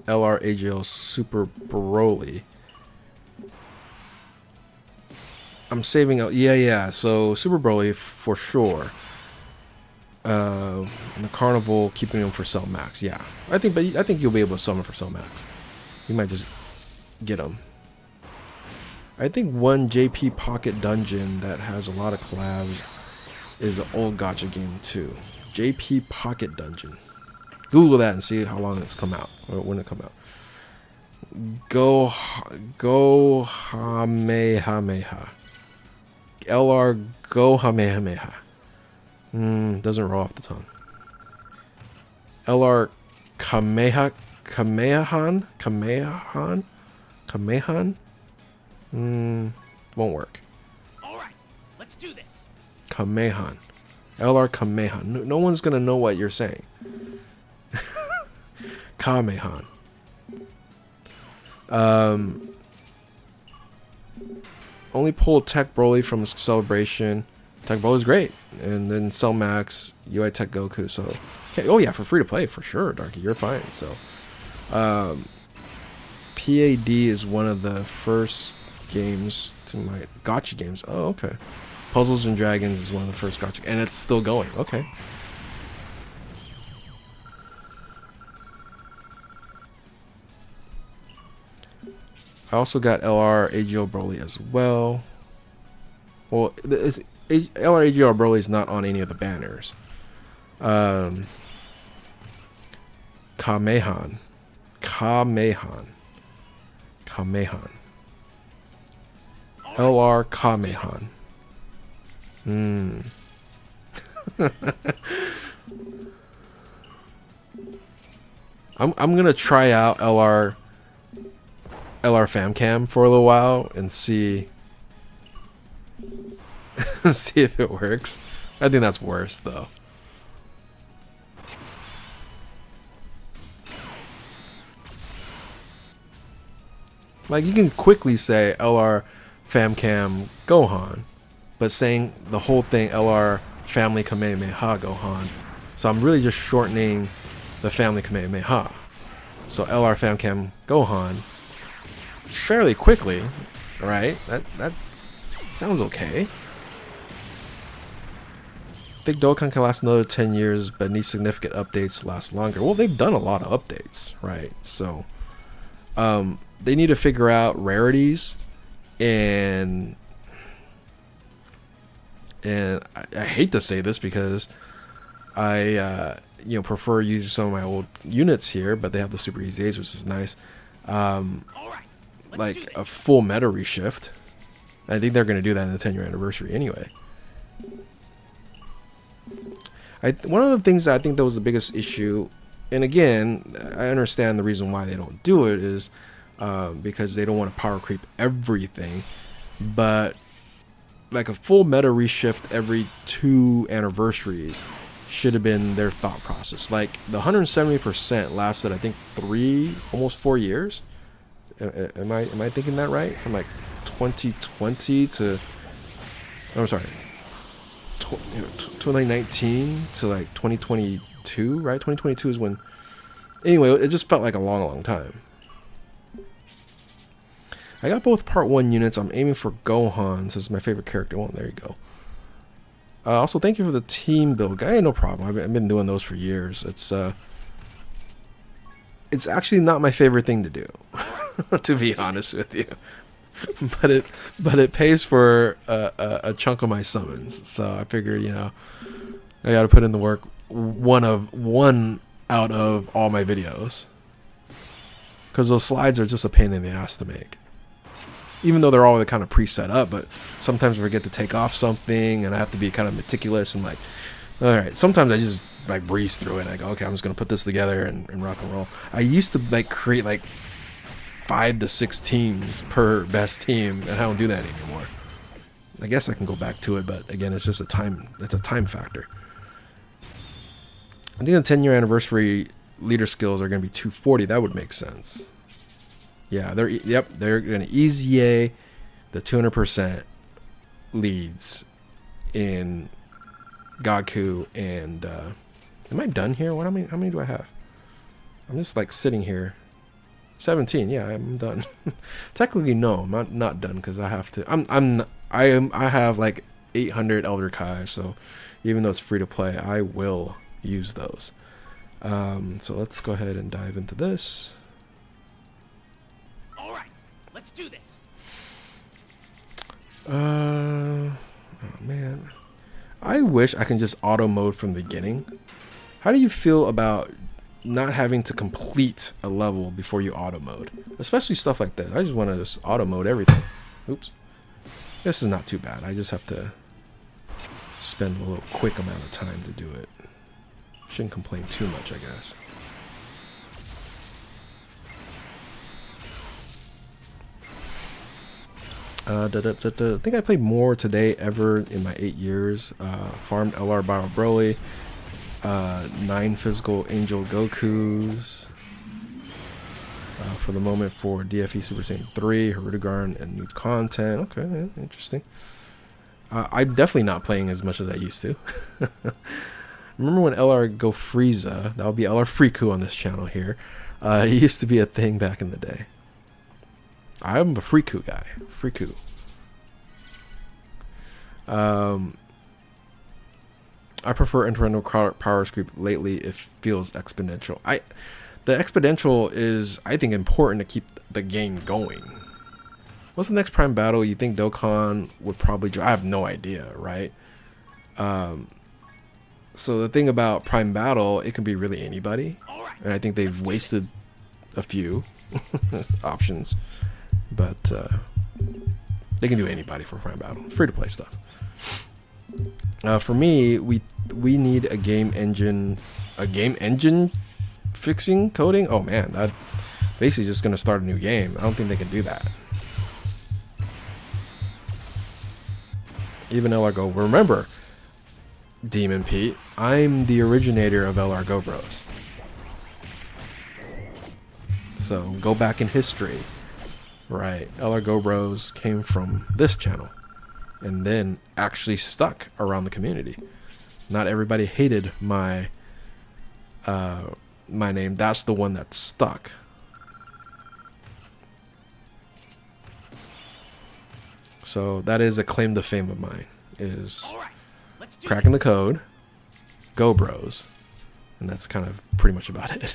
LR AGL Super Broly. I'm saving out. Yeah. So Super Broly for sure. And the Carnival keeping them for Cell Max. Yeah, I think you'll be able to summon for Cell Max. You might just get them. I think one JP Pocket Dungeon that has a lot of collabs is an old gacha game too. JP Pocket Dungeon. Google that and see how long it's come out, or when it come out. Go Hamehameha. LR Go Hamehameha. Doesn't roll off the tongue. LR Kamehan. Won't work. All right, let's do this. Kamehan. LR Kamehan. No one's gonna know what you're saying. Kamehan. Only pull Tech Broly from Celebration. Tech Broly is great, and then Cell Max, UI Tech Goku. So, okay. Oh yeah, for free to play for sure, Darky. You're fine. So, PAD is one of the first games to my gacha games. Oh, okay. Puzzles and Dragons is one of the first gacha, and it's still going. Okay. I also got LR AGL Broly as well. Well, LR AGL Broly is not on any of the banners. Kamehan. LR Kamehan. I'm gonna try out LR Famcam for a little while and see see if it works. I think that's worse though. Like, you can quickly say LR Famcam Gohan, but saying the whole thing LR Family Kamehameha Gohan. So I'm really just shortening the Family Kamehameha. So LR Famcam Gohan fairly quickly, right? That sounds okay. I think Dokkan can last another 10 years, but needs significant updates to last longer. Well, they've done a lot of updates, right? So, they need to figure out rarities, and I hate to say this because I prefer using some of my old units here, but they have the Super Easy Aids, which is nice. Like a full meta reshift. I think they're going to do that in the 10-year anniversary anyway. One of the things that I think that was the biggest issue, and again, I understand the reason why they don't do it is because they don't want to power creep everything, but like a full meta reshift every 2 anniversaries should have been their thought process. Like the 170% lasted, I think, 3, almost 4 years. Am I thinking that right? From like 2020 to, I'm sorry, 2019 to like 2022, right? 2022 is when. Anyway, it just felt like a long time. I got both Part 1 units. I'm aiming for Gohan, since it's my favorite character. Well, there you go. Also, thank you for the team build. Hey, no problem. I've been doing those for years. It's actually not my favorite thing to do, to be honest with you. but it pays for a chunk of my summons. So I figured, I got to put in the work. One out of all my videos, because those slides are just a pain in the ass to make. Even though they're all kind of pre-set up, but sometimes I forget to take off something, and I have to be kind of meticulous and like, all right. Sometimes I just like breeze through it. And I go, okay, I'm just gonna put this together and rock and roll. I used to like create like 5 to 6 teams per best team, and I don't do that anymore. I guess I can go back to it, but again, it's just a time factor. I think the 10-year anniversary leader skills are gonna be 240. That would make sense. Yeah, they're gonna easy the 200% leads in Gaku and am I done here? How many do I have? I'm just like sitting here. 17. Yeah, I'm done. Technically, no, I'm not done because I have to. I have like 800 Elder Kai, so even though it's free to play, I will use those. So let's go ahead and dive into this. All right, let's do this. Oh man, I wish I can just auto mode from the beginning. How do you feel about not having to complete a level before you auto mode, especially stuff like that? I just want to just auto mode everything. Oops, this is not too bad. I just have to spend a little quick amount of time to do it. Shouldn't complain too much, I guess. I think I played more today ever in my 8 years. Farmed LR Bio Broly, 9 physical Angel Gokus. For the moment for DFE Super Saiyan 3, Hirudegarn, and new content. Okay, interesting. I'm definitely not playing as much as I used to. Remember when LR Go Frieza, that would be LR Friku on this channel here. It used to be a thing back in the day. I'm a Friku guy. Friku. I prefer internal power creep lately. It feels exponential. The exponential is, I think, important to keep the game going. What's the next Prime battle you think Dokkan would probably I have no idea, right? So the thing about Prime Battle, it can be really anybody. And I think they've wasted a few options. But they can do anybody for Prime Battle. Free to play stuff. For me, we need a game engine fixing coding. Oh man, that basically just gonna start a new game. I don't think they can do that. Even LR Go. Remember, Demon Pete, I'm the originator of LR Go Bros. So go back in history. Right, LR Go Bros came from this channel and then actually stuck around the community. Not everybody hated my name. That's the one that stuck. So that is a claim to fame of mine, is cracking the code, Go Bros, and that's kind of pretty much about it.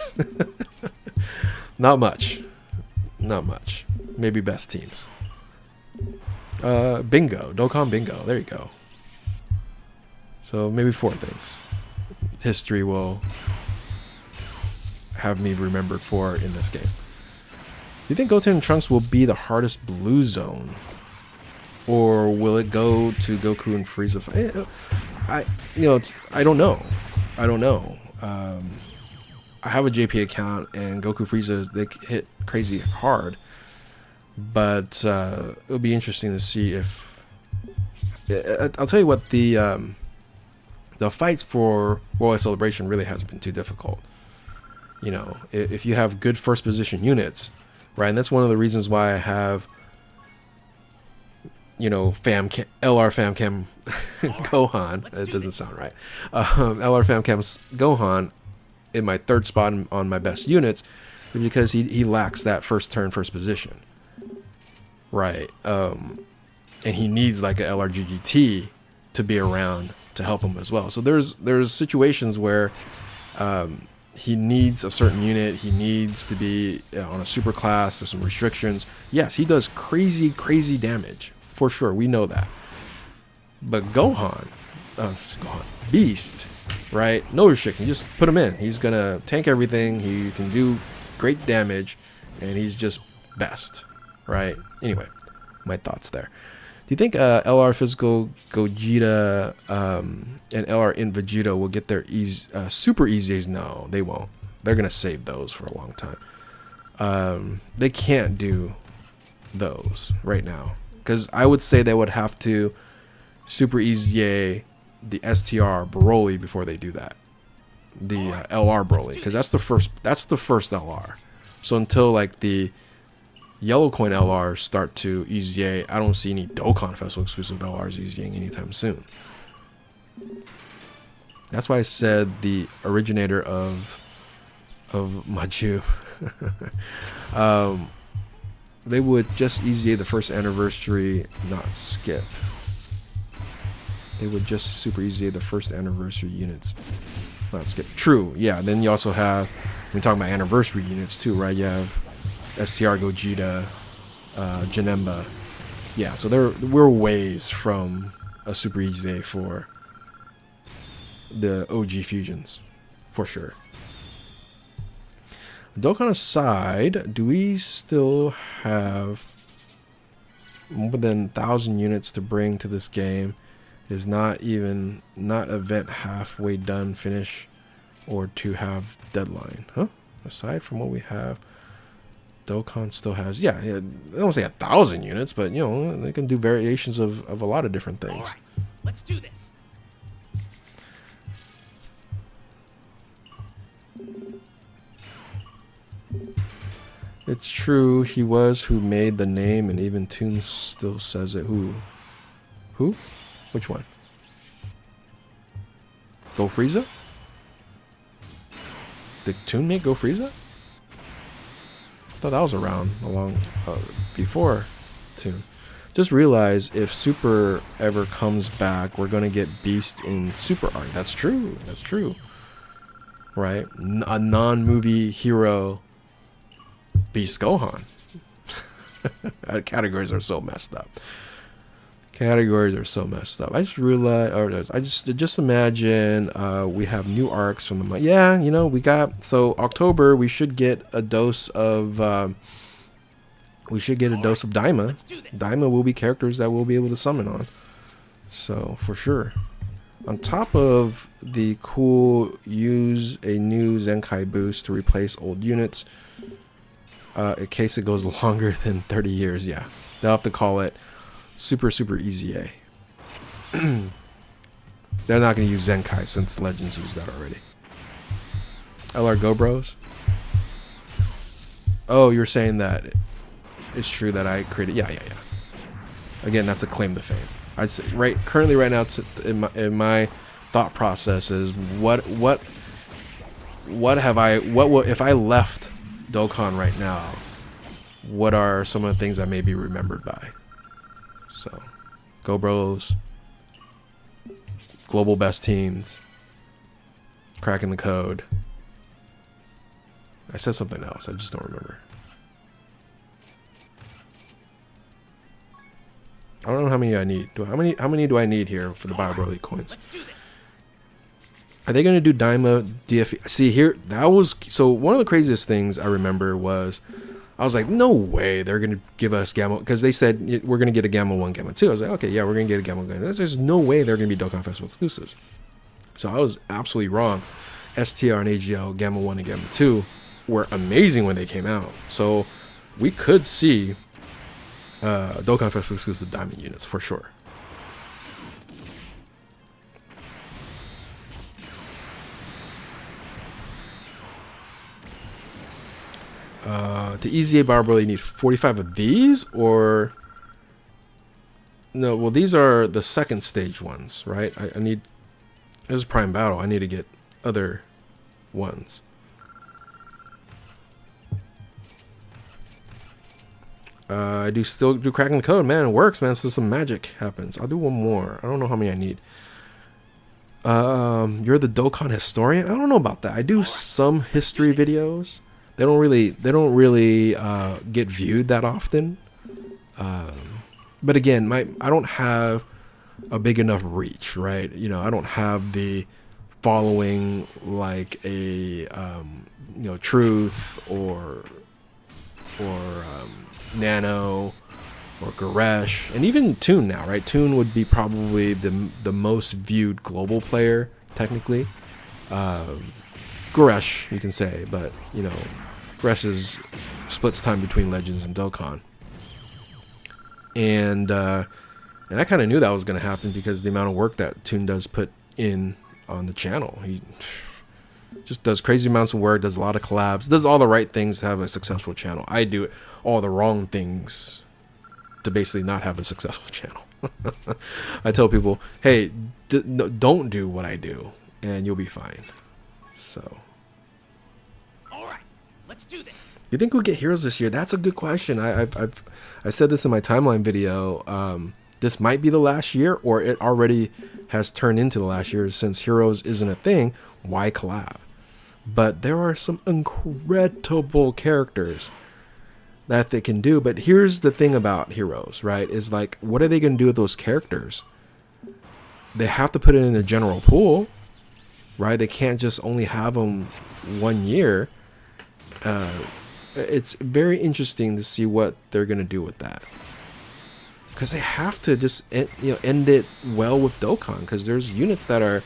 Not much. Maybe best teams. Bingo. Dokkan Bingo. There you go. So maybe 4 things history will have me remembered for in this game. Do you think Goten and Trunks will be the hardest blue zone? Or will it go to Goku and Frieza? I don't know. I have a JP account, and Goku Frieza, they hit crazy hard. But it'll be interesting to see if... I'll tell you what, the fights for Royal Celebration really hasn't been too difficult. You know, if you have good first position units, right? And that's one of the reasons why I have LR Famcam Gohan. That doesn't sound right. LR Famcam's Gohan in my third spot on my best units because he lacks that first turn, first position. Right. And he needs like a LRGGT to be around to help him as well. So there's situations where he needs a certain unit. He needs to be on a super class. There's some restrictions. Yes, he does crazy damage. For sure, we know that. But Gohan, Beast, right? No restriction. Just put him in. He's going to tank everything. He can do great damage. And he's just best, right? Anyway, my thoughts there. Do you think LR Physical Gogeta and LR In Vegeta will get their super easies? No, they won't. They're going to save those for a long time. They can't do those right now. Because I would say they would have to super easy the STR Broly before they do that. The LR Broly. Because that's the first LR. So until like the Yellow Coin LRs start to EZA, I don't see any Dokkan Festival exclusive LRs EZAing anytime soon. That's why I said the originator of Maju. They would just EZA the first anniversary, not skip. They would just super EZA the first anniversary units, not skip. True, yeah. Then you also have, we're talking about anniversary units too, right? You have STR Gogeta, Janemba. Yeah, so we're ways from a super EZA for the OG fusions, for sure. Dokkan aside, do we still have more than 1,000 units to bring to this game? Is not event halfway done finish or to have deadline, huh? Aside from what we have, Dokkan still has, I don't say 1,000 units, but they can do variations of a lot of different things. All right, let's do this. It's true, he was who made the name, and even Toon still says it. Who? Which one? Go Frieza? Did Toon make Go Frieza? I thought that was around before Toon. Just realize if Super ever comes back, we're gonna get Beast in Super Arc. That's true. That's true. Right? A non-movie hero. Beast Gohan. Categories are so messed up. I just realized, I just imagine we have new arcs from the we got, so October we should get a dose of Daima. Daima will be characters that we'll be able to summon on. So for sure. On top of the cool use a new Zenkai boost to replace old units. In case it goes longer than 30 years, yeah. They'll have to call it super EZA. They're not going to use Zenkai since Legends used that already. LR Go Bros? Oh, you're saying that it's true that I created... Yeah. Again, that's a claim to fame. I'd say currently right now in my thought process is what if I left Dokkan right now, what are some of the things I may be remembered by? So, Go Bros, Global Best Teens, Cracking the Code. I said something else, I just don't remember. I don't know how many I need. How many do I need here for the Bio Broly coins? Let's do this. Are they going to do Daima DFE? See here, that was, so one of the craziest things I remember was, I was like, no way they're going to give us Gamma, because they said we're going to get a Gamma 1, Gamma 2. I was like, okay, yeah, we're going to get a Gamma 1. There's no way they're going to be Dokkan Festival exclusives. So I was absolutely wrong. STR and AGL, Gamma 1 and Gamma 2 were amazing when they came out. So we could see Dokkan Festival exclusive Diamond units for sure. To EZA Bar Broly, you need 45 of these, or No, well, these are the second stage ones, right? I need, this is Prime Battle. I need to get other ones. I do still do cracking the code, man. It works, man. So some magic happens. I'll do one more. I don't know how many I need. You're the Dokkan historian. I don't know about that. I do some history videos. They don't really get viewed that often. But again, I don't have a big enough reach, right? You know, I don't have the following like a Truth or Nano or Goresh, and even Toon now, right? Toon would be probably the most viewed global player technically. Goresh, you can say, but you know, Goresh splits time between Legends and Dokkan, and I kind of knew that was going to happen because the amount of work that Toon does put in on the channel. He just does crazy amounts of work, does a lot of collabs, does all the right things to have a successful channel. I do all the wrong things to basically not have a successful channel. I tell people, hey, don't do what I do and you'll be fine. So All right, let's do this. you think we'll get heroes this year? That's a good question. I said this in my timeline video. This might be the last year, or it already has turned into the last year. Since heroes isn't a thing, why collab? But there are some incredible characters that they can do. But here's the thing about heroes, right? Is like, what are they going to do with those characters? They have to put it in the general pool, right? They can't just only have them 1 year. It's very interesting to see what they're going to do with that. Because they have to just end it well with Dokkan. Because there's units that are...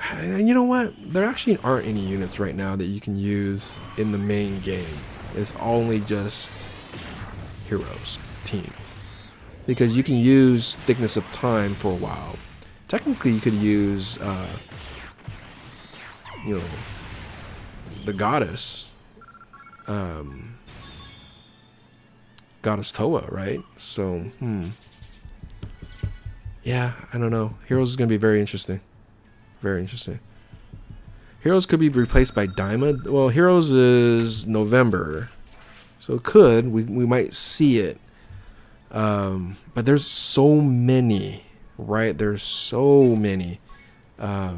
And you know what? There actually aren't any units right now that you can use in the main game. It's only just heroes, teams. Because you can use Thickness of Time for a while. Technically, you could use, the goddess. Goddess Toa, right? So, yeah, I don't know. Heroes is going to be very interesting. Very interesting. Heroes could be replaced by Daima. Well, Heroes is November. So it could. We might see it. But there's so many, right? There's so many. All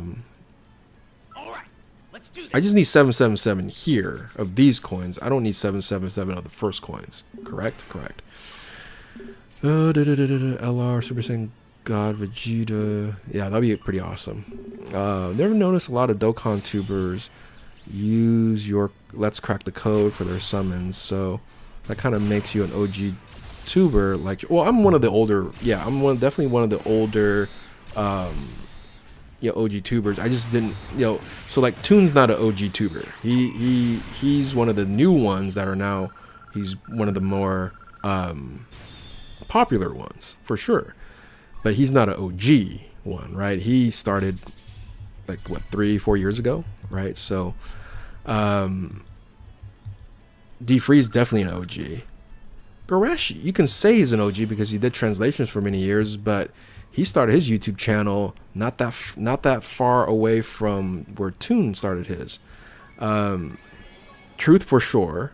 right, let's do this. I just need 777 here of these coins. I don't need 777 of the first coins. Correct? Correct. LR, Super Saiyan God, Vegeta. Yeah, that'd be pretty awesome. Never noticed a lot of Dokkan tubers use your Let's Crack the Code for their summons. So that kind of makes you an OG tuber. Like, well, I'm one of the older. Yeah, I'm definitely one of the older. OG tubers. I just didn't, so like Toon's not an OG tuber. He's one of the new ones that are now. He's one of the more popular ones for sure, but he's not an OG one, right? He started like what 3-4 years ago, right? So D-Free is definitely an OG. Goresh, you can say he's an OG because he did translations for many years, but he started his YouTube channel not that far away from where Toon started his. Truth for sure.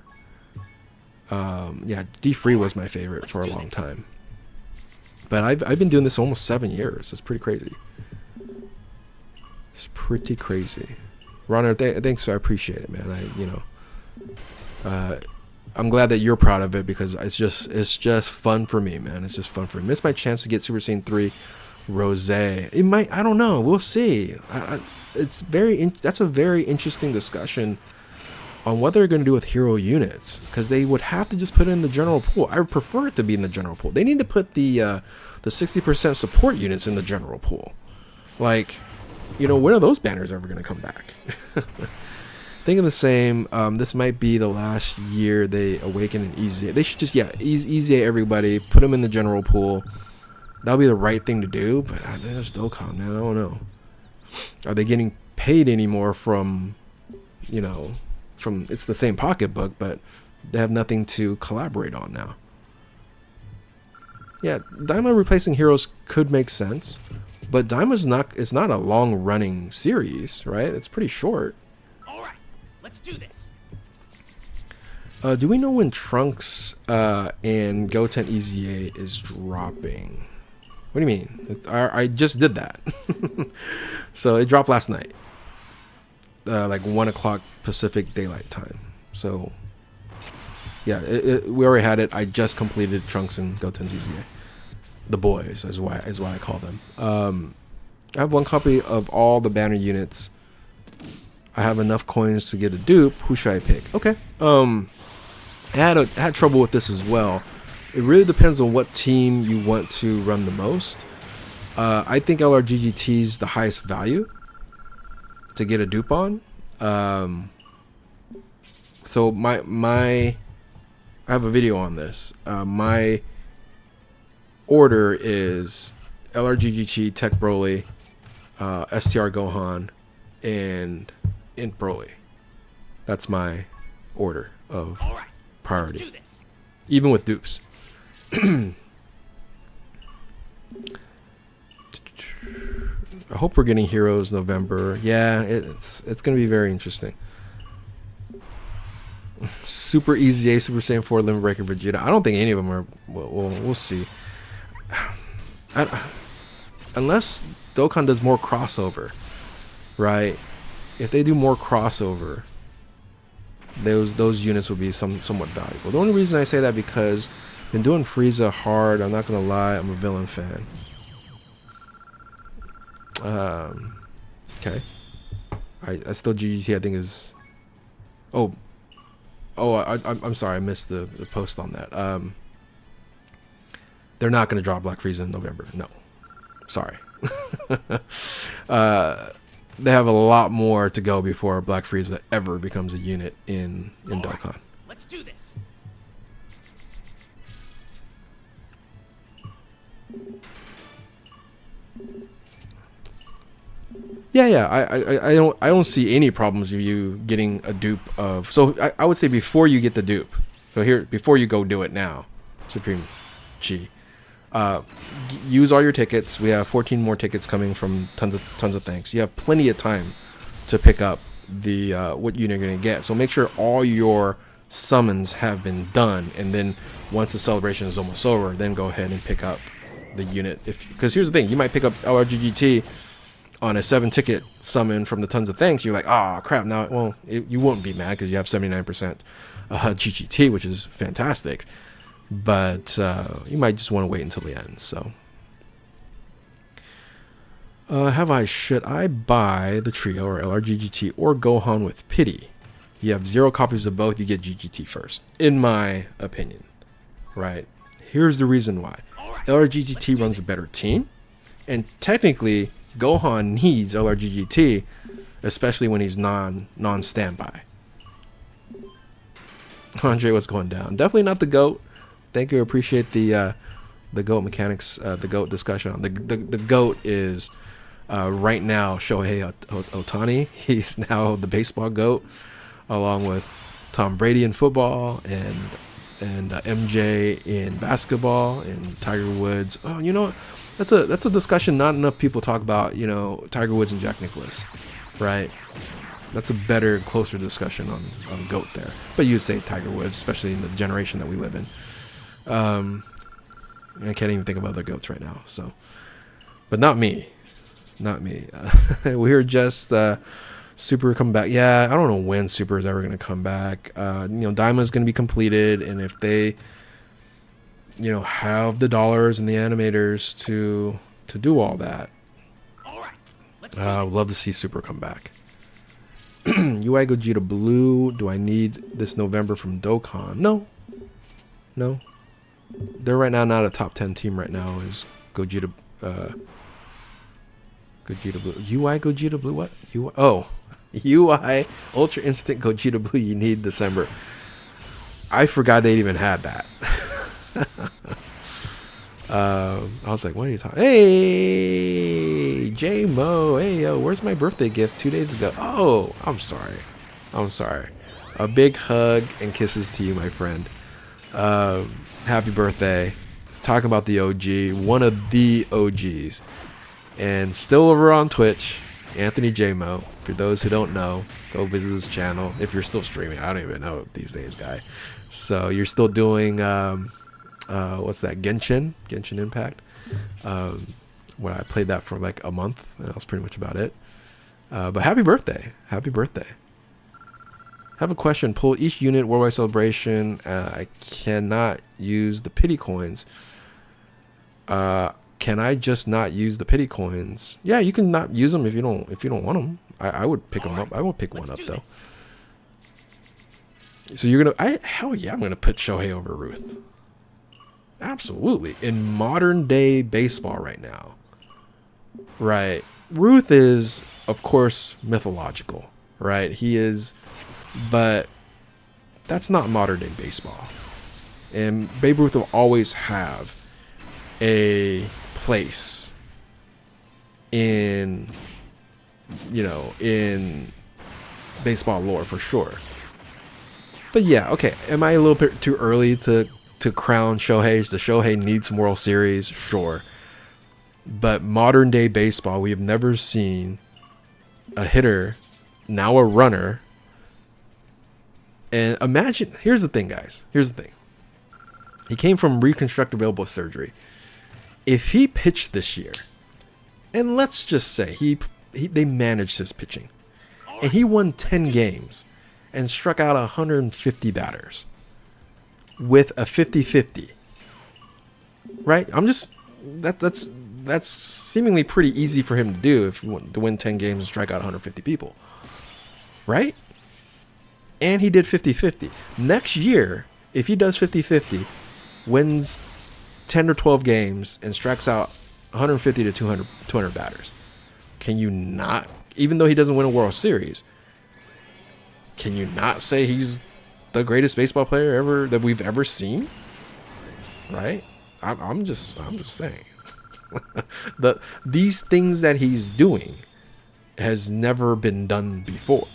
Yeah, D-Free was my favorite for a long time. But I've been doing this almost 7 years. It's pretty crazy. It's pretty crazy. Ronner, thanks. I appreciate it, man. I'm glad that you're proud of it because it's just fun for me, man. It's just fun for me. Missed my chance to get Super Saiyan 3 Rose. It might. I don't know. We'll see. That's a very interesting discussion on what they're going to do with hero units, because they would have to just put it in the general pool. I would prefer it to be in the general pool. They need to put the 60% support units in the general pool. Like, when are those banners ever going to come back? Thinking the same. This might be the last year they awaken and easy. They should just easy everybody, put them in the general pool. That'll be the right thing to do. But there's Dokkan, man. I don't know. Are they getting paid anymore from it's the same pocketbook, but they have nothing to collaborate on now. Yeah, Daima replacing Heroes could make sense, but Daima's not. It's not a long-running series, right? It's pretty short. All right, let's do this. Do we know when Trunks and Goten EZA is dropping? What do you mean? I just did that. So it dropped last night, like 1 o'clock Pacific Daylight Time. So yeah, we already had it. I just completed Trunks and Goten's EZA. The boys is why I call them. I have 1 copy of all the banner units. I have enough coins to get a dupe. Who should I pick? Okay. I had trouble with this as well. It really depends on what team you want to run the most. I think LRGGT is the highest value to get a dupe on. So I have a video on this. My order is LRGGT, Tech Broly, STR Gohan, and Int Broly. That's my order of priority, even with dupes. I hope we're getting Heroes November. Yeah, it's gonna be very interesting. Super Easy A, Super Saiyan 4, Limit Breaker, Vegeta. I don't think any of them are. We'll see. Unless Dokkan does more crossover, right? If they do more crossover, those units will be somewhat valuable. The only reason I say that because I've been doing Frieza hard. I'm not gonna lie, I'm a villain fan. Okay. I still GGT I think is. I'm sorry, I missed the post on that. They're not gonna drop Black Frieza in November. No, sorry. They have a lot more to go before Black Frieza ever becomes a unit in Dokkan. Right, let's do this. Yeah. I don't see any problems with you getting a dupe of. So I would say before you get the dupe. So here, before you go do it now, Supreme Chi. Use all your tickets. We have 14 more tickets coming from tons of thanks. You have plenty of time to pick up the what unit you're gonna get. So make sure all your summons have been done, and then once the celebration is almost over, then go ahead and pick up the unit. Because here's the thing, you might pick up LRGGT on a 7-ticket summon from the tons of thanks. You're like, oh crap! Now, you won't be mad because you have 79% GGT, which is fantastic. But you might just want to wait until the end. So, should I buy the trio or LRGGT or Gohan with pity? You have 0 copies of both. You get GGT first, in my opinion. Right? Here's the reason why. LRGGT runs a better team, and technically, Gohan needs LRGGT, especially when he's non-standby. Andre, what's going down? Definitely not the GOAT. Thank you. Appreciate the GOAT mechanics, the GOAT discussion. The GOAT is right now Shohei Ohtani. He's now the baseball GOAT, along with Tom Brady in football and MJ in basketball and Tiger Woods. Oh, you know, that's a discussion not enough people talk about. You know, Tiger Woods and Jack Nicklaus, right? That's a better, closer discussion on GOAT there. But you'd say Tiger Woods, especially in the generation that we live in. I can't even think of other GOATs right now. So, but not me. We're just Super come back. Yeah, I don't know when Super is ever going to come back. Daima is going to be completed, and if they, have the dollars and the animators to do all that, I would love to see Super come back. UI Gogeta Blue. Do I need this November from Dokkan? No. They're right now not a top 10 team right now. Is Gogeta Blue. UI Gogeta Blue? What? UI Ultra Instant Gogeta Blue. You need December. I forgot they even had that. I was like, what are you talking? Hey, J-Mo. Hey, yo, where's my birthday gift 2 days ago? Oh, I'm sorry. A big hug and kisses to you, my friend. Happy birthday. talking about the OG, one of the OGs, and still over on Twitch, Anthony JMO. For those who don't know, go visit his channel if you're still streaming. I don't even know these days, guy. So you're still doing what's that? Genshin Impact. Where I played that for like a month. That was pretty much about it. But happy birthday! Happy birthday! I have a question. Pull each unit worldwide celebration. I cannot use the pity coins. Can I just not use the pity coins? Yeah, you can not use them if you don't want them. I would pick them up. I will pick one up though. So you're gonna? Hell yeah, I'm gonna put Shohei over Ruth. Absolutely. In modern day baseball right now, right? Ruth is, of course, mythological, right? He is, but that's not modern day baseball. And Babe Ruth will always have a place in, in baseball lore for sure. But yeah, okay. Am I a little bit too early to crown Shohei? The Shohei needs some World Series, sure. But modern day baseball, we have never seen a hitter, now a runner. And imagine, here's the thing, guys. Here's the thing. He came from reconstructive elbow surgery. If he pitched this year, and let's just say they managed his pitching, and he won 10 games and struck out 150 batters with a 50-50, right? That's seemingly pretty easy for him to do if you want to win 10 games and strike out 150 people, right? And he did 50-50. Next year, if he does 50-50, wins 10 or 12 games and strikes out 150 to 200 batters, can you not, even though he doesn't win a World Series, can you not say he's the greatest baseball player ever that we've ever seen? Right? I'm just saying. These things that he's doing has never been done before.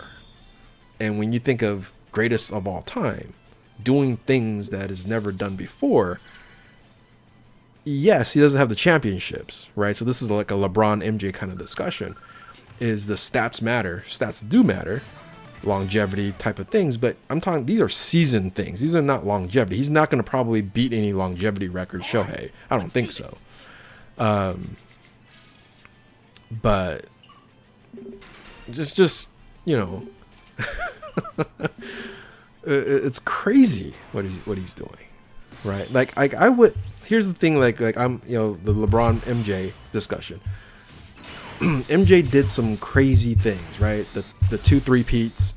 And when you think of greatest of all time doing things that is never done before, yes, he doesn't have the championships, right? So this is like a LeBron MJ kind of discussion. Is the stats matter? Stats do matter, longevity type of things, but I'm talking, these are season things. These are not longevity. He's not going to probably beat any longevity records, Shohei. I don't think so. But just it's crazy what he's doing, right? Like I would. Here's the thing. Like I'm the LeBron MJ discussion. MJ did some crazy things, right? The 2-3-peats,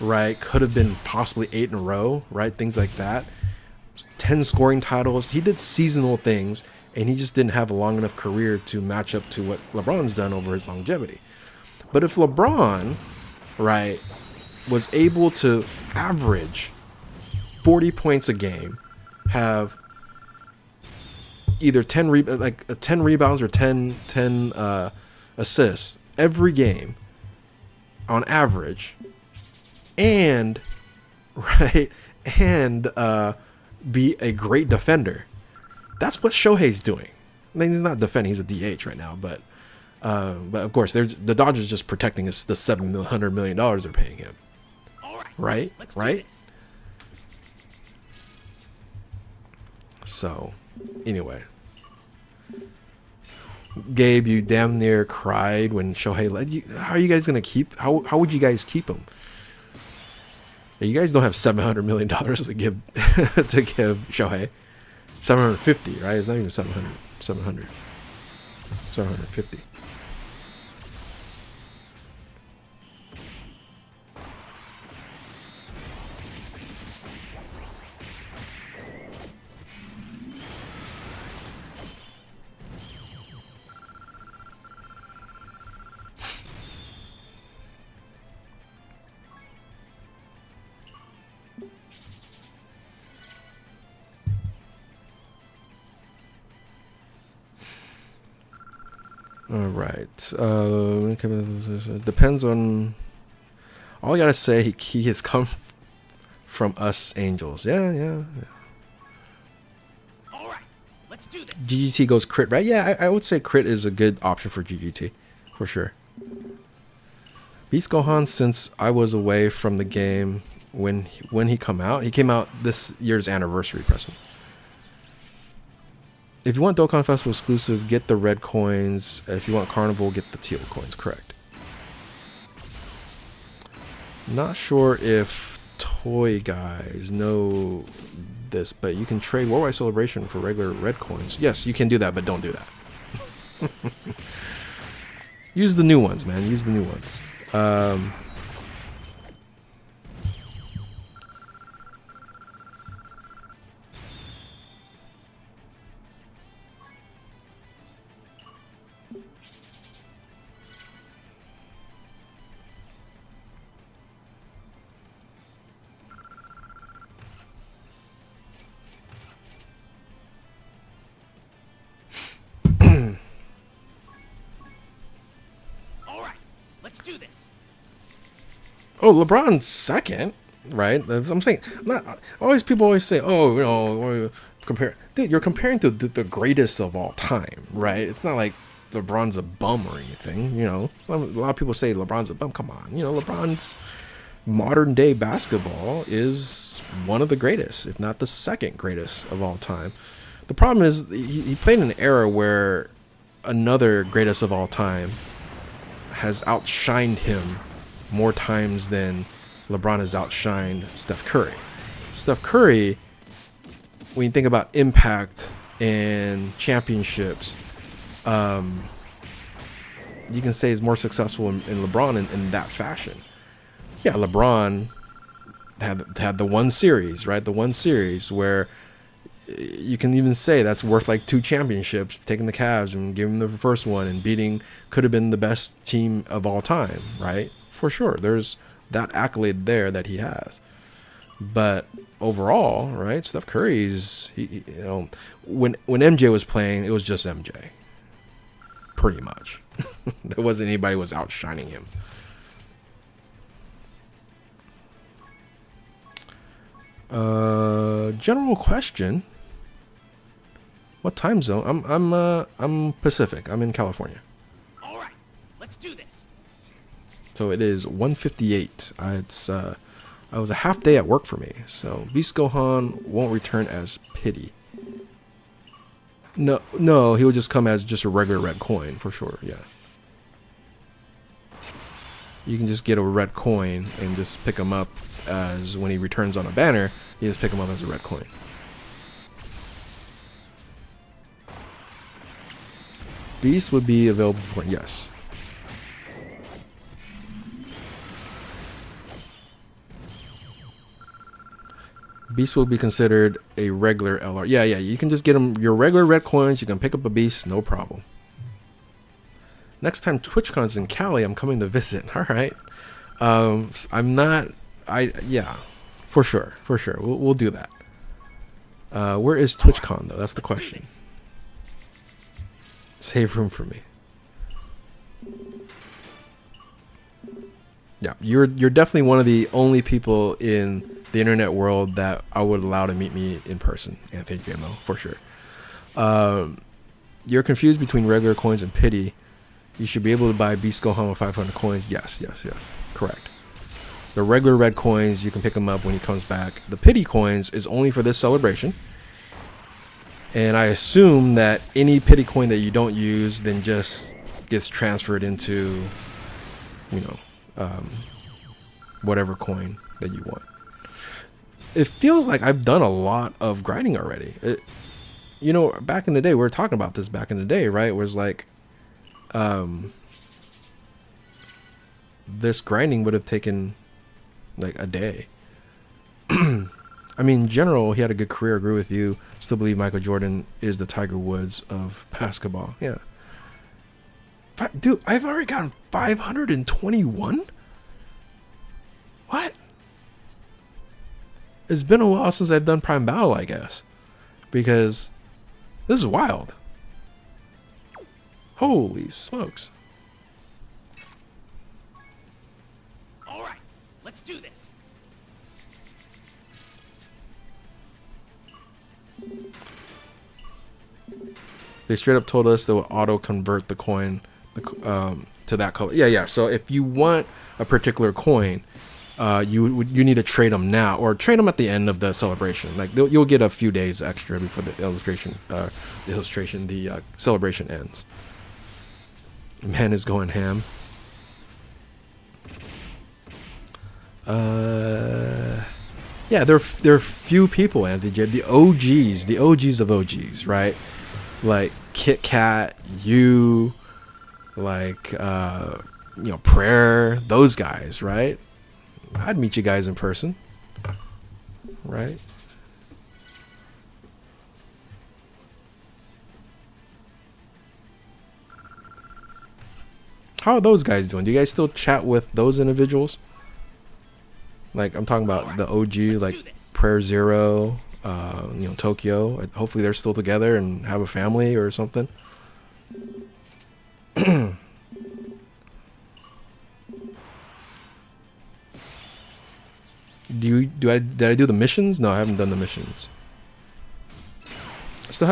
right? Could have been possibly 8 in a row, right? Things like that. 10 scoring titles. He did seasonal things, and he just didn't have a long enough career to match up to what LeBron's done over his longevity. But if LeBron, right, was able to average 40 points a game, have either 10 rebounds or 10 assists every game on average, and be a great defender. That's what Shohei's doing. I mean, he's not defending; he's a DH right now. But of course, the Dodgers just protecting the $700 million they're paying him. All Right? Let's do Right? this. So, anyway, Gabe, you damn near cried when Shohei led you. How are you guys gonna keep? How would you guys keep him? You guys don't have $700 million to give to give Shohei. 750, right? It's not even 700. 750. All right. Depends on. All I gotta say, he has come from us angels. Yeah. All right. let's do this. GGT goes crit, right? Yeah, I would say crit is a good option for GGT, for sure. Beast Gohan, since I was away from the game when he came out this year's anniversary, Preston. If you want Dokkan Festival exclusive, get the red coins. If you want Carnival, get the teal coins. Correct. Not sure if toy guys know this, but you can trade Worldwide Celebration for regular red coins. Yes, you can do that, but don't do that. Use the new ones, man. Use the new ones. Let's do this. Oh, LeBron's second, right? That's what I'm saying. People always say, oh, you know, compare. Dude, you're comparing to the greatest of all time, right? It's not like LeBron's a bum or anything, you know. A lot of people say LeBron's a bum. Come on, you know, LeBron's modern day basketball is one of the greatest, if not the second greatest of all time. The problem is he played in an era where another greatest of all time has outshined him more times than LeBron has outshined Steph Curry. Steph Curry, when you think about impact and championships, you can say is more successful in LeBron in that fashion. Yeah, LeBron had the one series, right? The one series where you can even say that's worth like 2 championships, taking the Cavs and giving them the first one and beating could have been the best team of all time, right? For sure. There's that accolade there that he has. But overall, right, Steph Curry's, you know, when MJ was playing, it was just MJ. Pretty much. There wasn't anybody who was outshining him. General question. What time zone? I'm Pacific. I'm in California. All right, let's do this. So it is 1:58. I was a half day at work for me. So Beast Gohan won't return as Pity. No, he will just come as just a regular red coin for sure. Yeah. You can just get a red coin and just pick him up as when he returns on a banner. You just pick him up as a red coin. Beast would be available for, yes. Beast will be considered a regular LR. Yeah, you can just get them your regular red coins. You can pick up a Beast, no problem. Next time TwitchCon's in Cali, I'm coming to visit. All right. Yeah, for sure. We'll do that. Where is TwitchCon though? That's the question. Save room for me. Yeah, you're definitely one of the only people in the internet world that I would allow to meet me in person, Anthony JMO, for sure. You're confused between regular coins and Pity. You should be able to buy Beast Gohan with 500 coins. Yes, correct. The regular red coins, you can pick them up when he comes back. The Pity coins is only for this celebration. And I assume that any Pity coin that you don't use then just gets transferred into, you know, whatever coin that you want. It feels like I've done a lot of grinding already. You know, back in the day, we were talking about this back in the day, right? It was like, this grinding would have taken like a day. I mean, in general, he had a good career. I agree with you. Still believe Michael Jordan is the Tiger Woods of basketball. Yeah. Dude, I've already gotten 521? What? It's been a while since I've done Prime Battle, I guess. Because this is wild. Holy smokes. All right, let's do this. They straight up told us they would auto convert the coin to that color. Yeah. So if you want a particular coin, you need to trade them now or trade them at the end of the celebration. Like you'll get a few days extra before the celebration ends. Man is going ham. Yeah, there are few people, Anthony J. The OGs of OGs, right? Like Kit Kat, you, like Prayer, those guys, right? I'd meet you guys in person, right? How are those guys doing? Do you guys still chat with those individuals? Like I'm talking about the OG, like Prayer Zero, Tokyo. Hopefully they're still together and have a family or something. Did I do the missions? No, I haven't done the missions. I still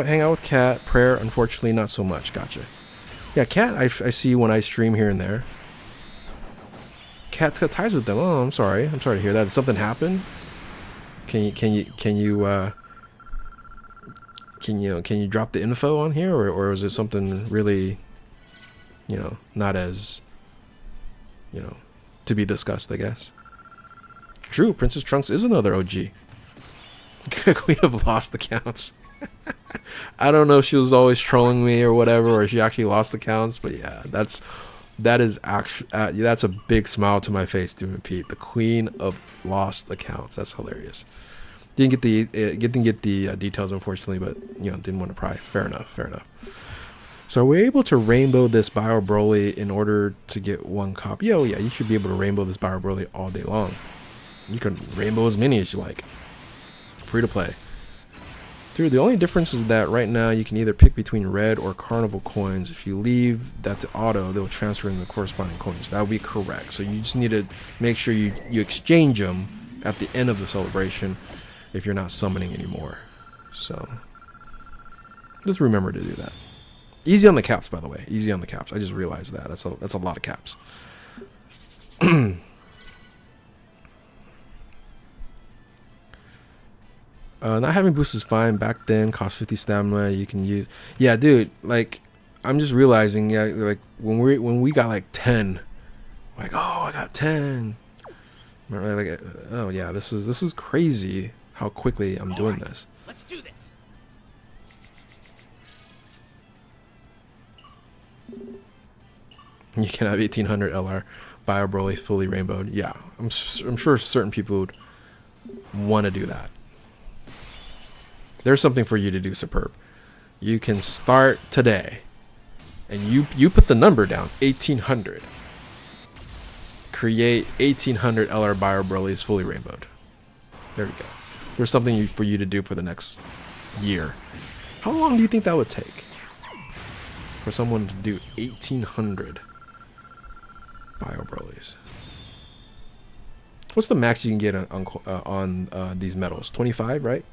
hang out with Kat. Prayer, unfortunately, not so much. Gotcha. Yeah, Kat, I see when I stream here and there. Kat's got ties with them. Oh, I'm sorry to hear that. Did something happen? Can you drop the info on here, or is it something really, not as, to be discussed, I guess. True, Princess Trunks is another OG. Queen of Lost Accounts. I don't know if she was always trolling me or whatever, or she actually lost accounts, but yeah, that's a big smile to my face to repeat. The Queen of Lost Accounts. That's hilarious. Didn't get the details, unfortunately, but didn't want to pry. Fair enough. So we're able to rainbow this Bio Broly in order to get one copy. Oh yeah, you should be able to rainbow this Bio Broly all day long. You can rainbow as many as you like. Free to play. Dude, the only difference is that right now you can either pick between red or carnival coins. If you leave that to auto, they'll transfer in the corresponding coins. That would be correct. So you just need to make sure you exchange them at the end of the celebration if you're not summoning anymore. So just remember to do that. Easy on the caps, by the way. Easy on the caps. I just realized that. That's a lot of caps. Not having boosts is fine. Back then, cost 50 stamina. You can use. Yeah, dude. Like, I'm just realizing. Yeah, like when we got like 10, like, oh, I got 10. Like, oh yeah, this is crazy. How quickly I'm doing this. Let's do this. You can have 1800 LR Bio Broly fully rainbowed. Yeah, I'm sure certain people would want to do that. There's something for you to do, Superb. You can start today, and you put the number down, 1800. Create 1800 LR Bio Broly's fully rainbowed. There we go. There's something for you to do for the next year. How long do you think that would take for someone to do 1800 Bio Broly's? What's the max you can get on these medals? 25, right?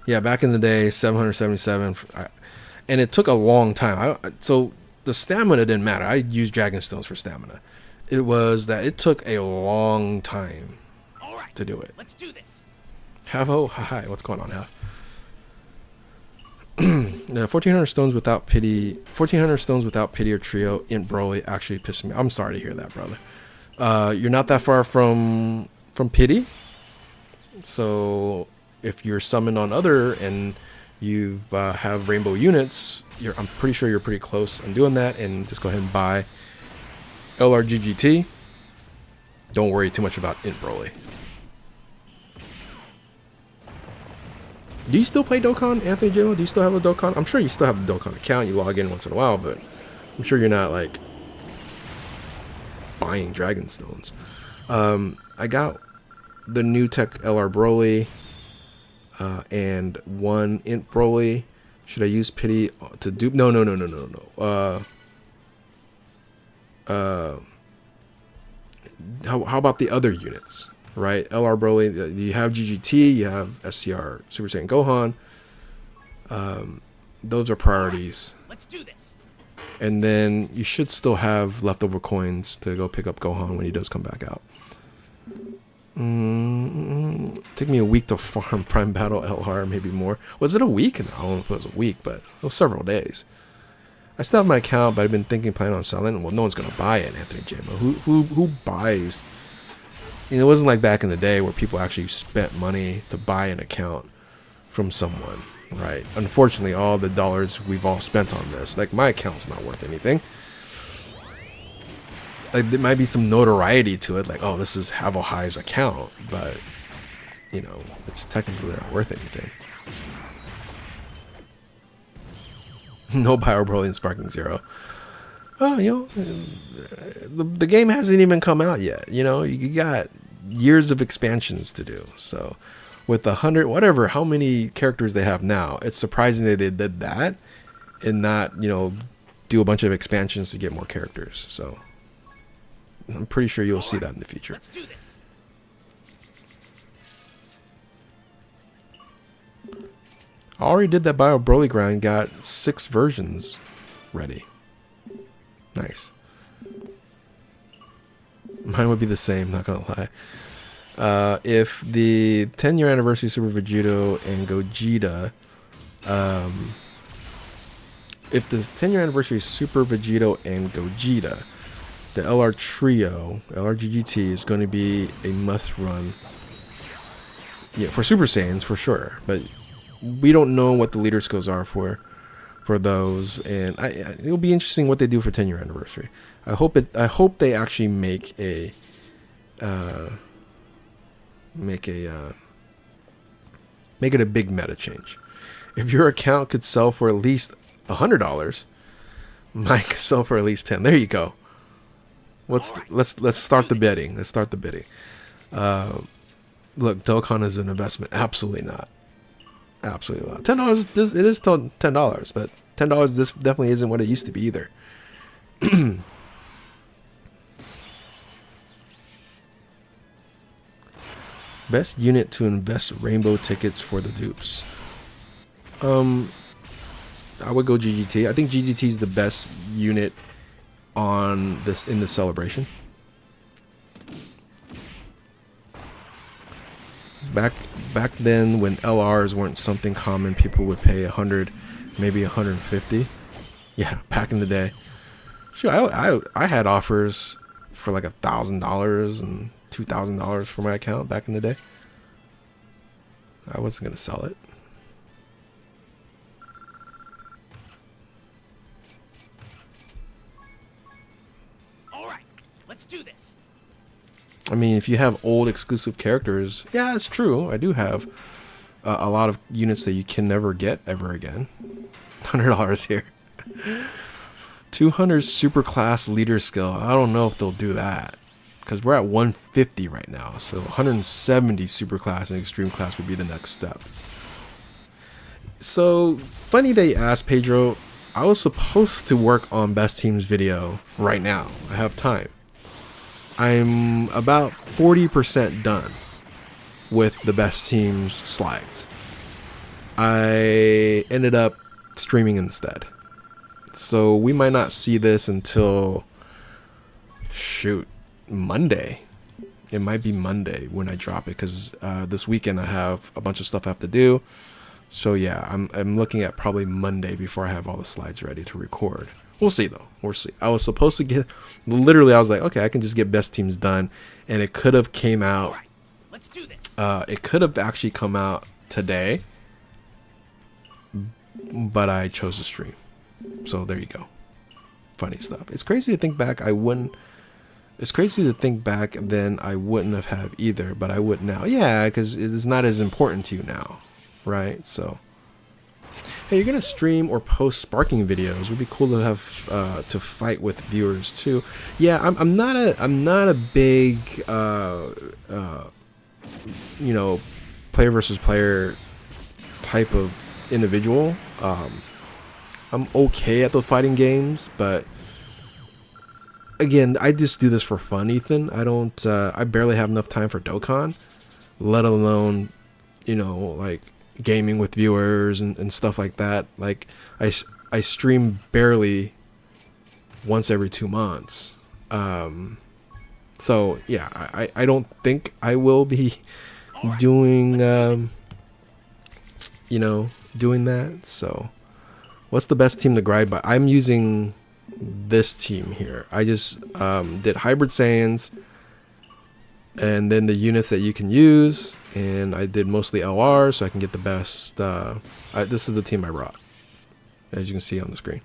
Yeah, back in the day, 777, and it took a long time. So the stamina didn't matter. I used Dragon Stones for stamina. It was that it took a long time to do it. Let's do this. Havo, hi, what's going on, Hav? 1400 stones without pity. 1400 stones without pity or trio in Broly actually pissed me. I'm sorry to hear that, brother. You're not that far from pity, so if you're summoned on other and you have rainbow units, I'm pretty sure you're pretty close on doing that. And just go ahead and buy LRGGT. Don't worry too much about Int Broly. Do you still play Dokkan, Anthony J? Do you still have a Dokkan? I'm sure you still have a Dokkan account. You log in once in a while, but I'm sure you're not like buying Dragon Stones. I got the new tech LR Broly. And one Int Broly. Should I use pity to dupe? No. how about the other units, right? LR Broly, you have GGT, you have SCR Super Saiyan Gohan. Those are priorities. Let's do this. And then you should still have leftover coins to go pick up Gohan when he does come back out. Take me a week to farm Prime Battle LR, maybe more. Was it a week? No, I don't know if it was a week, but it was several days. I still have my account, but I've been planning on selling. Well, no one's gonna buy it, Anthony Jamo. Who buys? You know, it wasn't like back in the day where people actually spent money to buy an account from someone, right? Unfortunately, all the dollars we've all spent on this, like my account's not worth anything. Like there might be some notoriety to it, like, oh, this is Havo High's account, but you know, it's technically not worth anything. No Bio Broly and Sparking Zero. Oh, you know, the game hasn't even come out yet. You know, you got years of expansions to do. So with 100, whatever, how many characters they have now, it's surprising that they did that and not, you know, do a bunch of expansions to get more characters. So I'm pretty sure you'll see that in the future. Let's do this. I already did that Bio Broly grind, got 6 versions ready. Nice. Mine would be the same, not gonna lie. If the 10-year anniversary Super Vegito and Gogeta, if the 10-year anniversary Super Vegito and Gogeta, the LR Trio, LRGGT is going to be a must run. Yeah, for Super Saiyans for sure, but we don't know what the leader skills are for those, and it'll be interesting what they do for 10-year anniversary. I hope they actually make it a big meta change. If your account could sell for at least $100, mine could sell for at least 10. There you go. Let's start the bidding. Let's start the bidding. Look, Dokkan is an investment. Absolutely not. Absolutely not. $10. It is still $10, but $10. This definitely isn't what it used to be either. Best unit to invest rainbow tickets for the dupes. I would go GGT. I think GGT is the best unit on this in the celebration. Back then, when LRs weren't something common, people would pay 100, maybe 150. Yeah, back in the day. Sure, I had offers for like $1,000 and $2,000 for my account back in the day. I wasn't gonna sell it. All right, let's do this. I mean, if you have old exclusive characters, yeah, it's true. I do have a lot of units that you can never get ever again. $100 here. 200 super class leader skill. I don't know if they'll do that because we're at 150 right now. So 170 super class and extreme class would be the next step. So funny that you asked, Pedro. I was supposed to work on best teams video right now. I have time. I'm about 40% done with the best teams slides. I ended up streaming instead. So we might not see this until, shoot, Monday. It might be Monday when I drop it because this weekend I have a bunch of stuff I have to do. So yeah, I'm looking at probably Monday before I have all the slides ready to record. We'll see though. We'll see. I was supposed to get, literally I was like, okay, I can just get best teams done, and it could have came out. All right, let's do this. It could have actually come out today, but I chose to stream. So there you go. Funny stuff. It's crazy to think back. It's crazy to think back then I wouldn't have had either, but I would now. Yeah, because it's not as important to you now, right? So. Hey, you're gonna stream or post sparking videos. It would be cool to have to fight with viewers too. Yeah, I'm not a big you know, player versus player type of individual. I'm okay at the fighting games, but again, I just do this for fun, Ethan. I don't. I barely have enough time for Dokkan, let alone, like gaming with viewers and stuff like that. Like I stream barely once every 2 months. So yeah, I don't think I will be doing doing that. So what's the best team to grind by? I'm using this team here. I just did Hybrid Saiyans and then the units that you can use, and I did mostly LR so I can get the best. This is the team I brought, as you can see on the screen.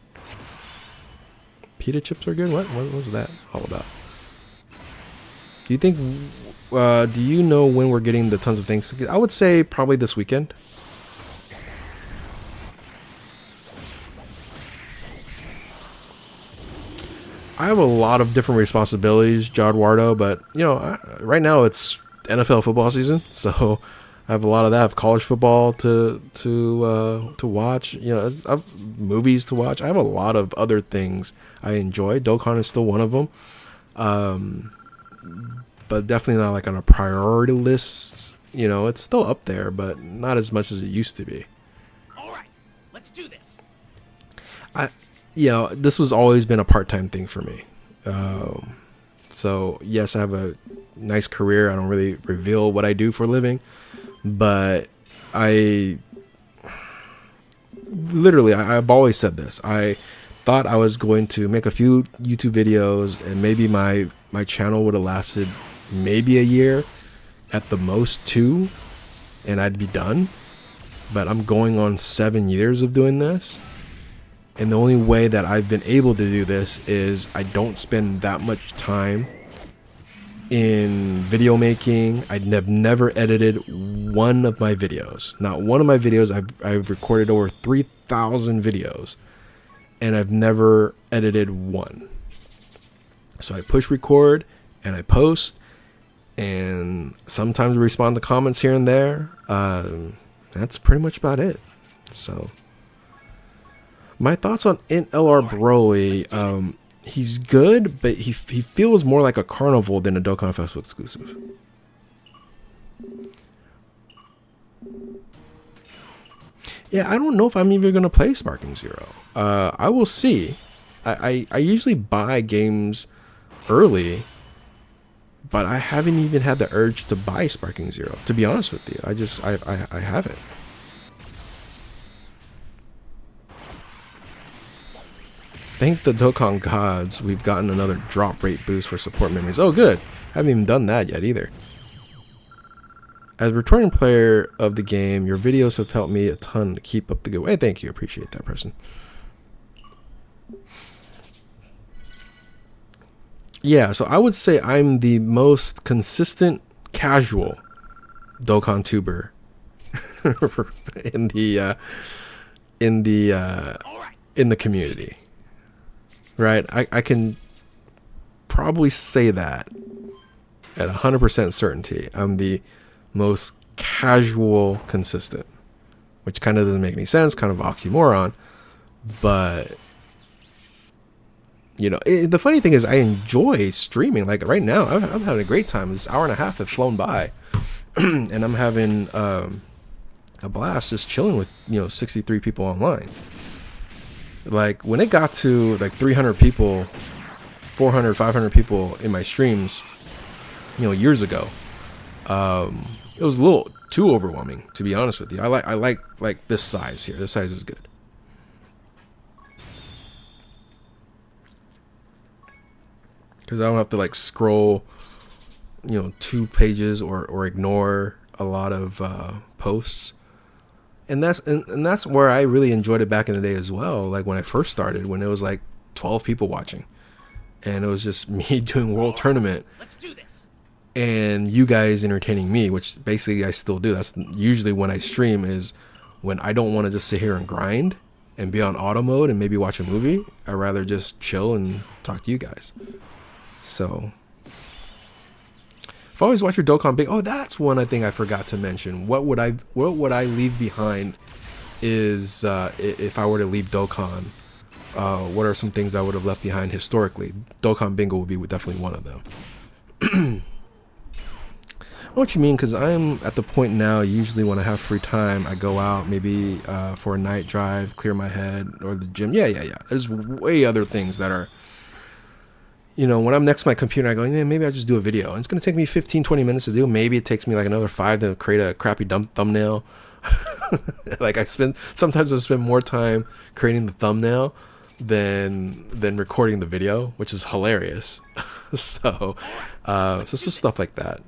Pita chips are good? What was that all about? Do you think, do you know when we're getting the tons of things? I would say probably this weekend. I have a lot of different responsibilities, Jodwardo, but right now it's NFL football season, so I have a lot of that. I have college football to watch. I have movies to watch. I have a lot of other things I enjoy. Dokkan is still one of them, but definitely not like on a priority list. It's still up there, but not as much as it used to be. All right, let's do this. This was always been a part-time thing for me. So yes, I have a nice career. I don't really reveal what I do for a living, but I've always said this. I thought I was going to make a few YouTube videos and maybe my channel would have lasted maybe a year, at the most 2, and I'd be done. But I'm going on 7 years of doing this. And the only way that I've been able to do this is I don't spend that much time in video making. I've never edited one of my videos. Not one of my videos. I've recorded over 3,000 videos, and I've never edited one. So I push record and I post, and sometimes respond to comments here and there. That's pretty much about it. So my thoughts on Int LR Broly, he's good, but he feels more like a Carnival than a Dokkan Festival exclusive. Yeah, I don't know if I'm even going to play Sparking Zero. I will see. I usually buy games early, but I haven't even had the urge to buy Sparking Zero, to be honest with you. I haven't. Thank the Dokkan gods, we've gotten another drop rate boost for support memories. Oh, good. Haven't even done that yet either. As a returning player of the game, your videos have helped me a ton to keep up the good way. Thank you. Appreciate that, person. Yeah, so I would say I'm the most consistent casual Dokkan tuber in the community. Right, I can probably say that at 100% certainty. I'm the most casual consistent, which kind of doesn't make any sense, kind of oxymoron. But the funny thing is, I enjoy streaming. Like right now, I'm having a great time. This hour and a half has flown by, and I'm having a blast just chilling with 63 people online. Like when it got to like 300 people, 400, 500 people in my streams, years ago, it was a little too overwhelming, to be honest with you. I like this size here. This size is good. Because I don't have to like scroll, 2 pages or ignore a lot of posts. And that's where I really enjoyed it back in the day as well. Like when I first started, when it was like 12 people watching, and it was just me doing World Tournament. Let's do this. And you guys entertaining me, which basically I still do. That's usually when I stream, is when I don't want to just sit here and grind and be on auto mode and maybe watch a movie. I'd rather just chill and talk to you guys. So I've always watched your Dokkan Big. Oh, that's one thing I forgot to mention. What would I leave behind is if I were to leave Dokkan. what are some things I would have left behind historically? Dokkan Bingo would be definitely one of them. I know what you mean, because I'm at the point now, usually when I have free time, I go out maybe for a night drive, clear my head, or the gym. Yeah. There's way other things that are, when I'm next to my computer, I go, yeah, maybe I'll just do a video. And it's going to take me 15-20 minutes to do. Maybe it takes me like another 5 to create a crappy thumbnail. Like sometimes I spend more time creating the thumbnail than recording the video, which is hilarious. So it's just stuff like that.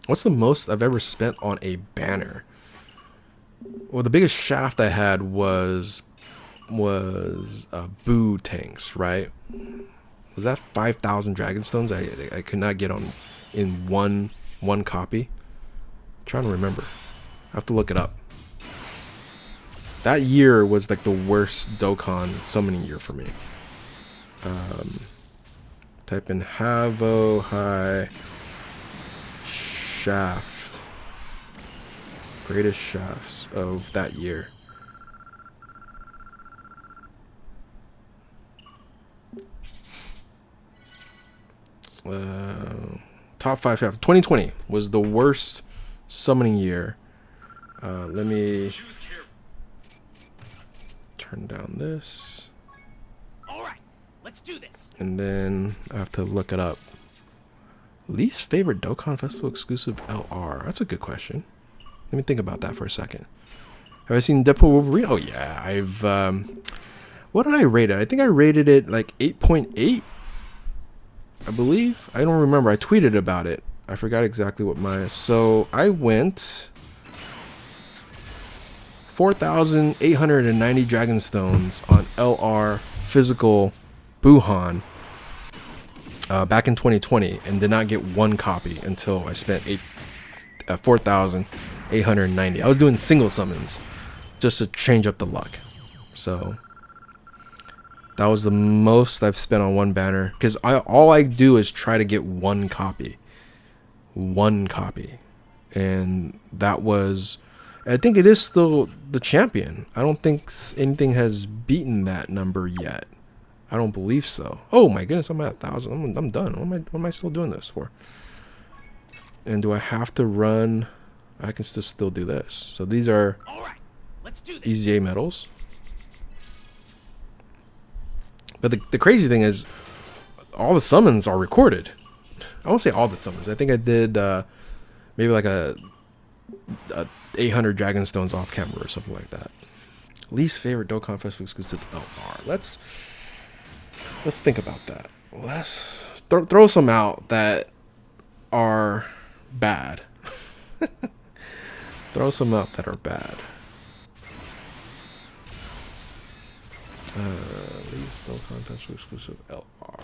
What's the most I've ever spent on a banner? Well, the biggest shaft I had was Boo tanks, right? Was that 5,000 Dragonstones? I could not get on in one copy. I'm trying to remember. I have to look it up. That year was like the worst Dokkan summoning year for me. Type in Havo High Shaft. Greatest shafts of that year. Top 5 shaft. 2020 was the worst summoning year. Let me turn down this. All right, let's do this. And then I have to look it up. Least favorite Dokkan Festival exclusive LR. That's a good question. Let me think about that for a second. Have I seen Deadpool Wolverine? Oh yeah, I've. What did I rate it? I think I rated it like 8.8. I believe. I don't remember. I tweeted about it. I forgot exactly what mine is. So I went 4,890 Dragonstones on LR physical Buhan back in 2020 and did not get one copy until I spent 4,890. I was doing single summons just to change up the luck. So that was the most I've spent on one banner, because all I do is try to get one copy, and that was, I think it is still the champion. I don't think anything has beaten that number yet. I don't believe so. Oh my goodness, I'm at 1,000. I'm done. What am I still doing this for? And do I have to run? I can still do this. So these are EZA medals. But the crazy thing is, all the summons are recorded. I won't say all the summons. I think I did maybe like a 800 Dragonstones off camera or something like that. Least favorite Dokkan Festival exclusive LR. Let's think about that. Let's throw some out that are bad. Throw some out that are bad. Least Dokkan Festival exclusive LR.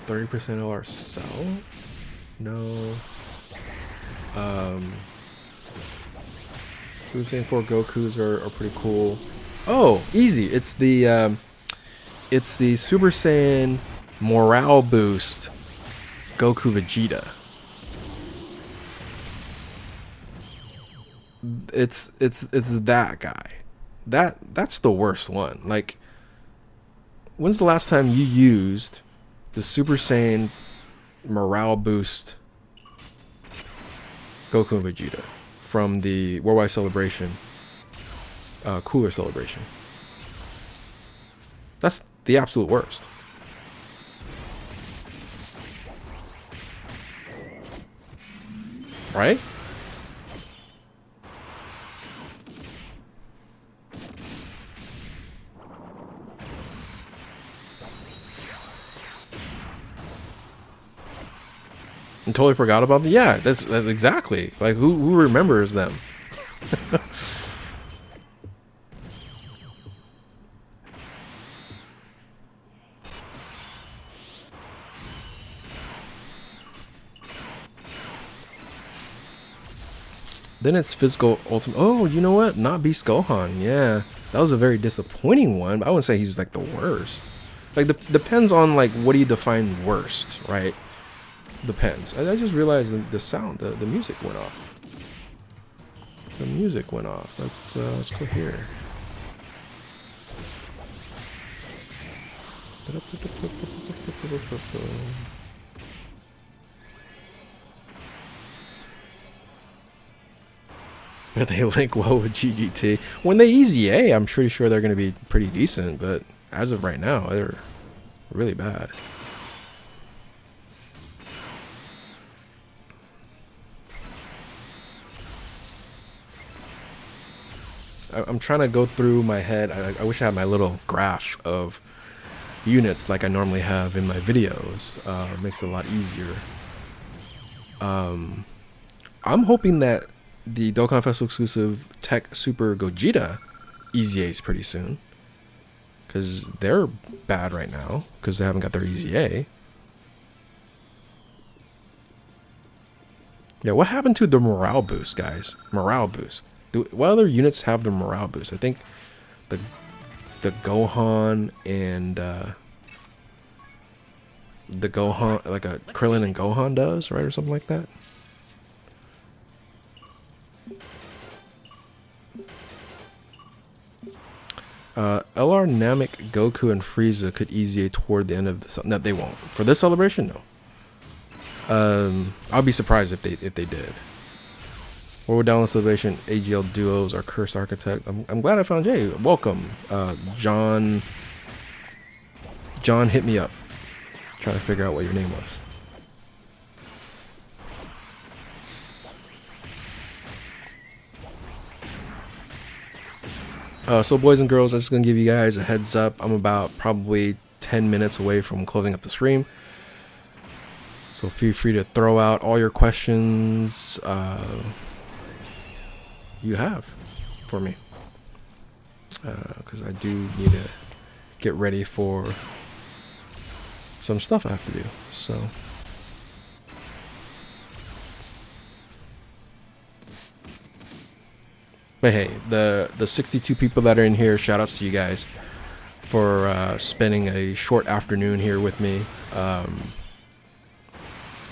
%30 LR sell? No. We were saying 4 Gokus are pretty cool. Oh, easy. It's the Super Saiyan morale boost Goku Vegeta. It's that guy. That's the worst one. Like, when's the last time you used the Super Saiyan morale boost Goku and Vegeta from the Worldwide Celebration, Cooler Celebration? That's the absolute worst. Right? And totally forgot about them. Yeah, that's exactly. Like, who remembers them? Then it's physical ultimate. Oh, you know what? Not Beast Gohan. Yeah, that was a very disappointing one. But I wouldn't say he's like the worst. Like, depends on like what do you define worst, right? Depends. I just realized the sound, the music went off. The music went off. Let's go here. But they link well with GGT. When they easy A, I'm pretty sure they're going to be pretty decent. But as of right now, they're really bad. I'm trying to go through my head. I wish I had my little graph of units like I normally have in my videos. It makes it a lot easier. I'm hoping that the Dokkan Festival exclusive Tech Super Gogeta Easy A's pretty soon, because they're bad right now because they haven't got their Easy A. Yeah, what happened to the morale boost, guys? Morale boost. What other units have the morale boost? I think the Gohan and the Gohan, like a Krillin and Gohan does, right, or something like that. LR, Namek, Goku, and Frieza could easy A toward the end of the... No, they won't. For this celebration, no. I'll be surprised if they did. World Download Celebration, AGL Duos, or Cursed Architect. I'm glad I found Jay. Welcome. John hit me up. Trying to figure out what your name was. So boys and girls, I'm just going to give you guys a heads up. I'm about probably 10 minutes away from closing up the stream. So feel free to throw out all your questions you have for me. Because I do need to get ready for some stuff I have to do. So... But hey, the 62 people that are in here, shout outs to you guys for spending a short afternoon here with me. I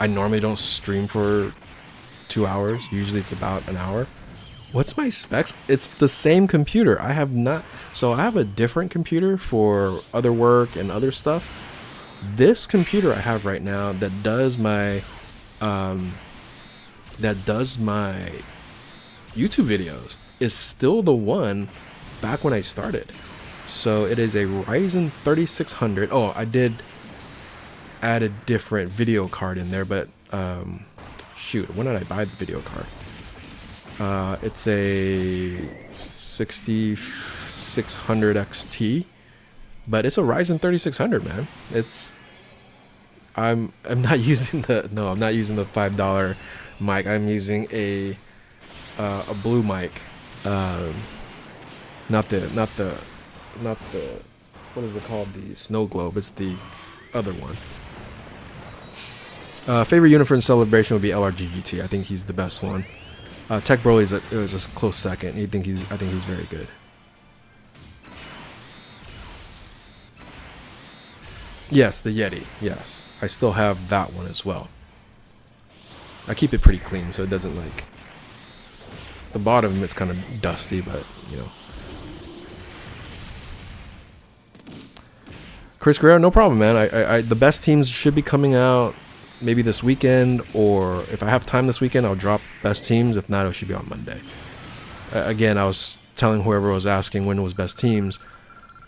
normally don't stream for 2 hours. Usually it's about an hour. What's my specs? It's the same computer. I have not... So I have a different computer for other work and other stuff. This computer I have right now that does my... YouTube videos is still the one back when I started. So it is a Ryzen 3600. Oh, I did add a different video card in there, but shoot, when did I buy the video card? It's a 6600 XT, but it's a Ryzen 3600, man. I'm not using the $5 mic. I'm using a blue mic, not the what is it called, the snow globe. It's the other one. Favorite unit for celebration would be LRGGT. I think he's the best one. Tech Broly is a close second. I think he's very good. Yes, the Yeti. Yes, I still have that one as well. I keep it pretty clean so it doesn't like... The bottom, it's kind of dusty, but you know. Chris Guerrero, no problem, man. I the best teams should be coming out maybe this weekend, or if I have time this weekend, I'll drop best teams. If not, it should be on Monday. Again, I was telling whoever was asking when it was best teams,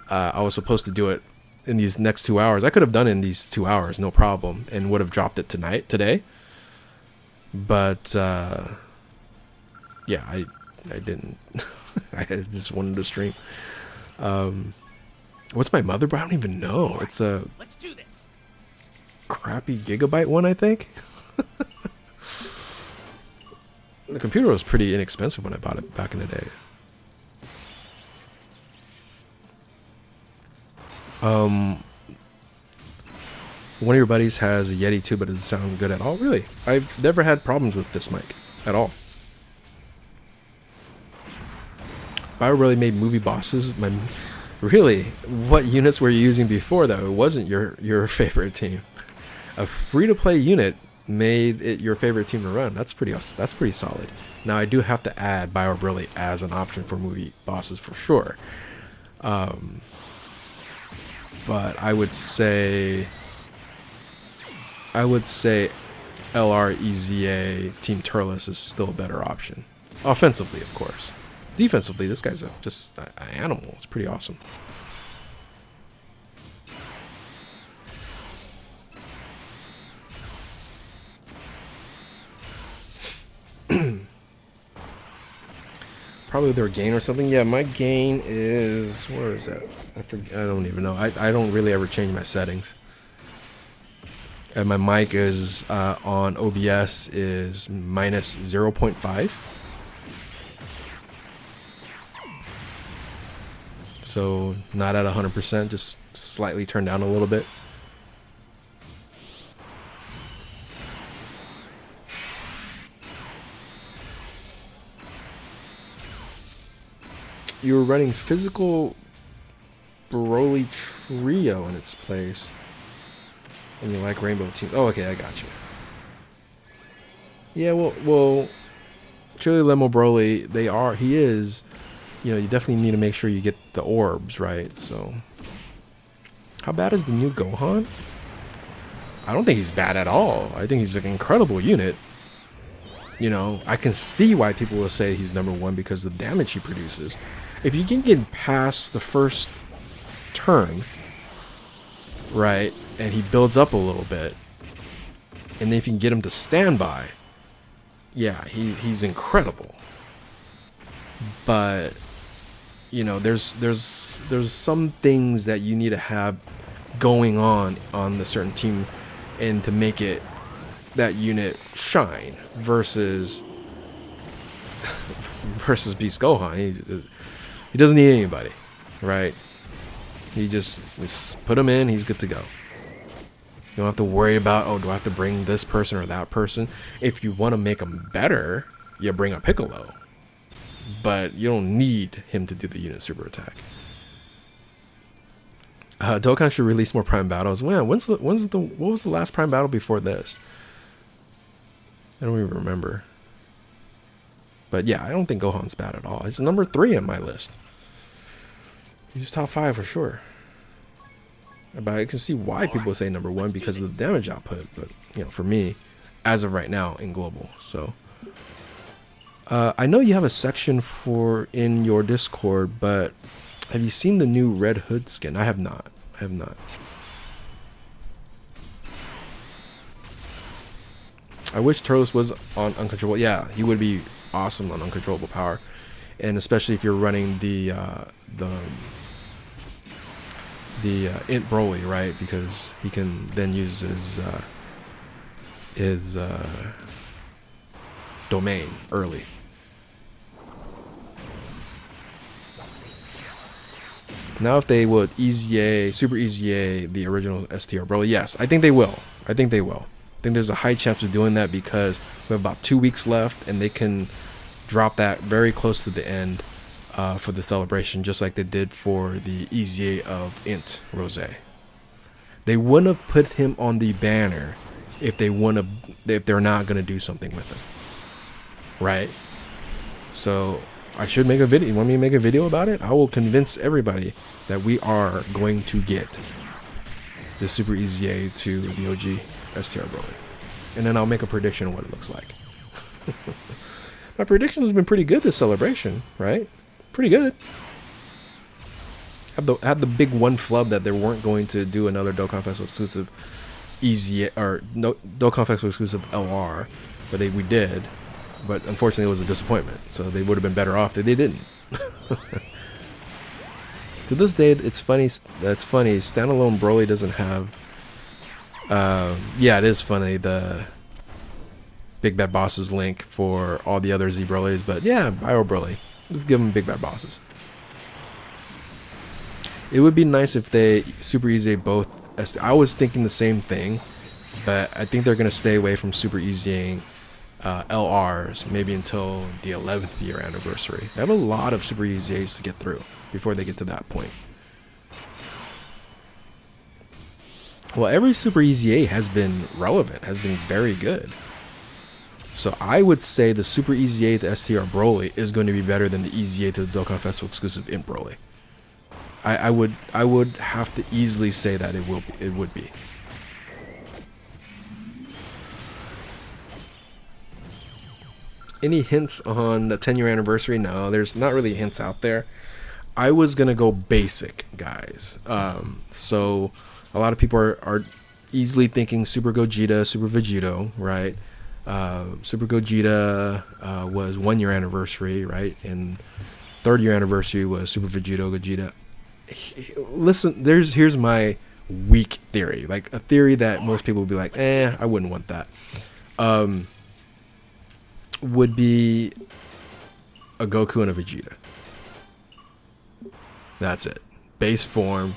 I was supposed to do it in these next 2 hours. I could have done it in these 2 hours, no problem, and would have dropped it today. But yeah, I didn't. I just wanted to stream. What's my motherboard? I don't even know. It's a... Let's do this. Crappy Gigabyte one, I think. The computer was pretty inexpensive when I bought it back in the day. One of your buddies has a Yeti too, but it doesn't sound good at all. Really, I've never had problems with this mic at all. I really made movie bosses. Really, what units were you using before though? It wasn't your favorite team. A free-to-play unit made it your favorite team to run. That's pretty solid. Now I do have to add Bio Brilly as an option for movie bosses for sure. But I would say LR EZA Team Turles is still a better option. Offensively, of course. Defensively, this guy's just an animal. It's pretty awesome. Probably their gain or something. Yeah, my gain is, where is that? I don't even know. I don't really ever change my settings. And my mic is on OBS is minus 0.5. So not at 100%, just slightly turned down a little bit. You were running physical Broly Trio in its place. And you like Rainbow Team. Oh, okay, I got you. Yeah, well, Chili Lemo Broly, he is, you definitely need to make sure you get the orbs, right? So, how bad is the new Gohan? I don't think he's bad at all. I think he's an incredible unit. I can see why people will say he's number one because of the damage he produces. If you can get past the first turn, right, and he builds up a little bit, and then if you can get him to standby, yeah, he's incredible. But there's some things that you need to have going on the certain team, and to make it that unit shine versus Beast Gohan. He doesn't need anybody, right? He just put him in, he's good to go. You don't have to worry about, oh, do I have to bring this person or that person? If you want to make him better, you bring a Piccolo. But you don't need him to do the unit super attack. Dokkan should release more Prime battles. What was the last Prime battle before this? I don't even remember. But yeah, I don't think Gohan's bad at all. He's number 3 on my list. He's top 5 for sure. But I can see why people say number 1 because of the damage output. But for me, as of right now, in global. So I know you have a section in your Discord, but have you seen the new Red Hood skin? I have not. I wish Turles was on Uncontrollable. Yeah, he would be awesome on Uncontrollable Power, and especially if you're running the Int Broly, right? Because he can then use his domain early. Now, if they would Super EZA the original STR Broly, yes, I think they will. I think there's a high chance of doing that because we have about 2 weeks left, and they can drop that very close to the end for the celebration, just like they did for the EZA of Int Rose. They wouldn't have put him on the banner if they're not gonna do something with him, right? So I should make a video. You want me to make a video about it? I will convince everybody that we are going to get the Super EZA to the OG STR Broly, and then I'll make a prediction of what it looks like. My prediction has been pretty good this celebration, right? Pretty good. Had the big one flub that they weren't going to do another Dokkan Festival exclusive EZA or no Dokkan Festival exclusive LR, but we did. But unfortunately, it was a disappointment. So they would have been better off if they didn't. To this day, it's funny. That's funny. Standalone Broly doesn't have. Yeah, it is funny. The Big Bad Bosses link for all the other Z Brolys, but yeah, Bio Broly. Let's give them Big Bad Bosses. It would be nice if they Super Easy both. I was thinking the same thing, but I think they're gonna stay away from Super Easying LRs maybe until the 11th year anniversary. They have a lot of Super EZAs to get through before they get to that point. Well, every Super EZA has been relevant, has been very good. So I would say the Super EZA to STR Broly is going to be better than the EZA to the Dokkan Festival exclusive Imp Broly. I would have to easily say that it would be. Any hints on the 10-year anniversary? No, there's not really hints out there. I was gonna go basic, guys. So a lot of people are easily thinking Super Gogeta, Super Vegito, right? Super Gogeta was 1 year anniversary, right? And 3rd year anniversary was Super Gogeta. Listen, here's my weak theory, like a theory that most people would be like, I wouldn't want that. Would be a Goku and a Vegeta. That's it. Base form,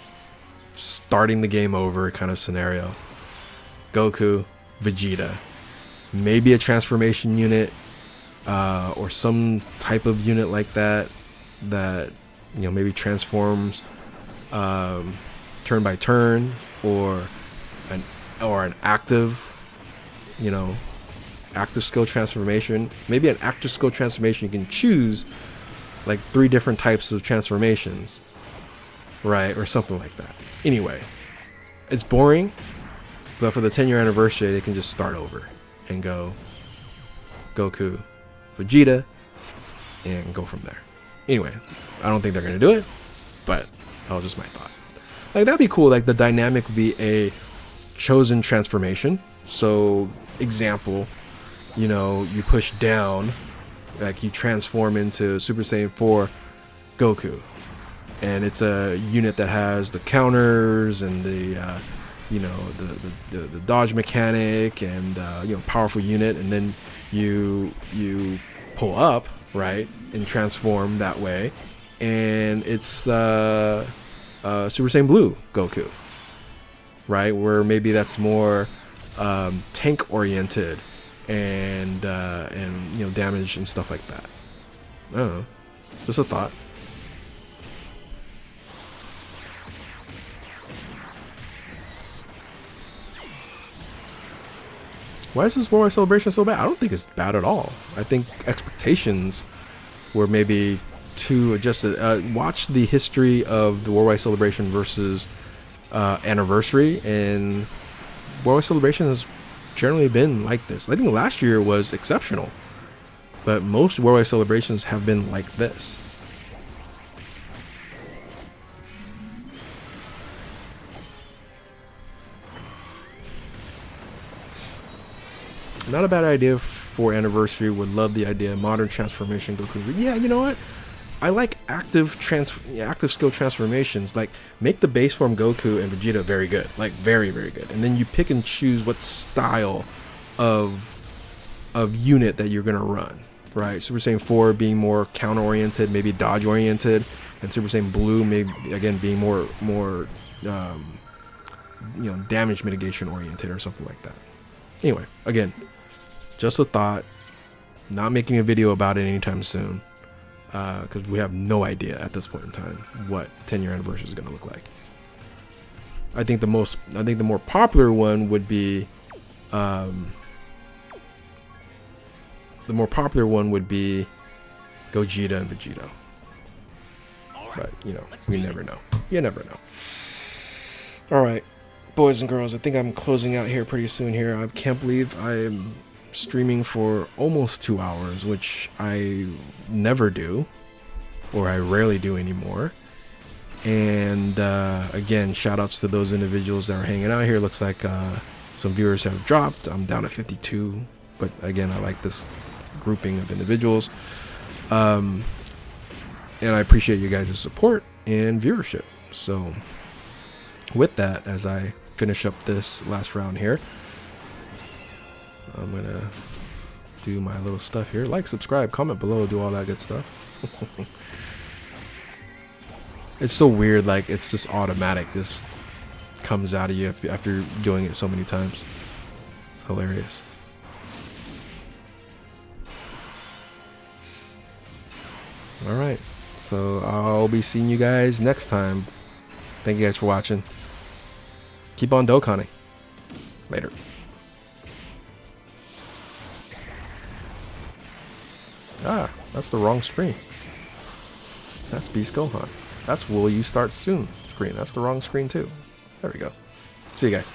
starting the game over kind of scenario. Goku, Vegeta. Maybe a transformation unit, or some type of unit like that maybe transforms turn by turn, or an active active skill transformation. Maybe an active skill transformation, you can choose like 3 different types of transformations, right? Or something like that. Anyway, it's boring, but for the 10-year anniversary, they can just start over and go Goku, Vegeta, and go from there. Anyway, I don't think they're going to do it, but that was just my thought. Like, that'd be cool. Like, the dynamic would be a chosen transformation. So, example, you push down, like you transform into Super Saiyan 4 Goku, and it's a unit that has the counters and the dodge mechanic and powerful unit, and then you pull up, right, and transform that way, and it's Super Saiyan Blue Goku, right, where maybe that's more tank oriented and damage and stuff like that. I don't know, just a thought. Why is this Worldwide Celebration so bad? I don't think it's bad at all. I think expectations were maybe too adjusted. Watch the history of the Worldwide Celebration versus Anniversary, and Worldwide Celebration has generally been like this. I think last year was exceptional, but most Worldwide Celebrations have been like this. Not a bad idea for Anniversary. Would love the idea. Modern transformation Goku. Yeah, you know what? I like active skill transformations. Like, make the base form Goku and Vegeta very good. Like, very, very good. And then you pick and choose what style of unit that you're gonna run. Right? Super Saiyan 4 being more counter oriented, maybe dodge oriented, and Super Saiyan Blue maybe again being more damage mitigation oriented or something like that. Anyway, again, just a thought. Not making a video about it anytime soon, because we have no idea at this point in time what 10-year anniversary is going to look like. I think the more popular one would be Gogeta and Vegito. But we never know. You never know. All right, boys and girls, I think I'm closing out here pretty soon here. I can't believe I am streaming for almost 2 hours, which I never do, or I rarely do anymore. And again, shout outs to those individuals that are hanging out here. Looks like some viewers have dropped. I'm down to 52, but again, I like this grouping of individuals. And I appreciate you guys' support and viewership. So with that, as I finish up this last round here, I'm gonna do my little stuff here. Like, subscribe, comment below, do all that good stuff. It's so weird, like it's just automatic, just comes out of you after doing it so many times. It's hilarious. All right, so I'll be seeing you guys next time. Thank you guys for watching. Keep on Dokkaning. Later. Ah, that's the wrong screen. That's Beast Gohan. That's Will You Start Soon screen. That's the wrong screen too. There we go. See you guys.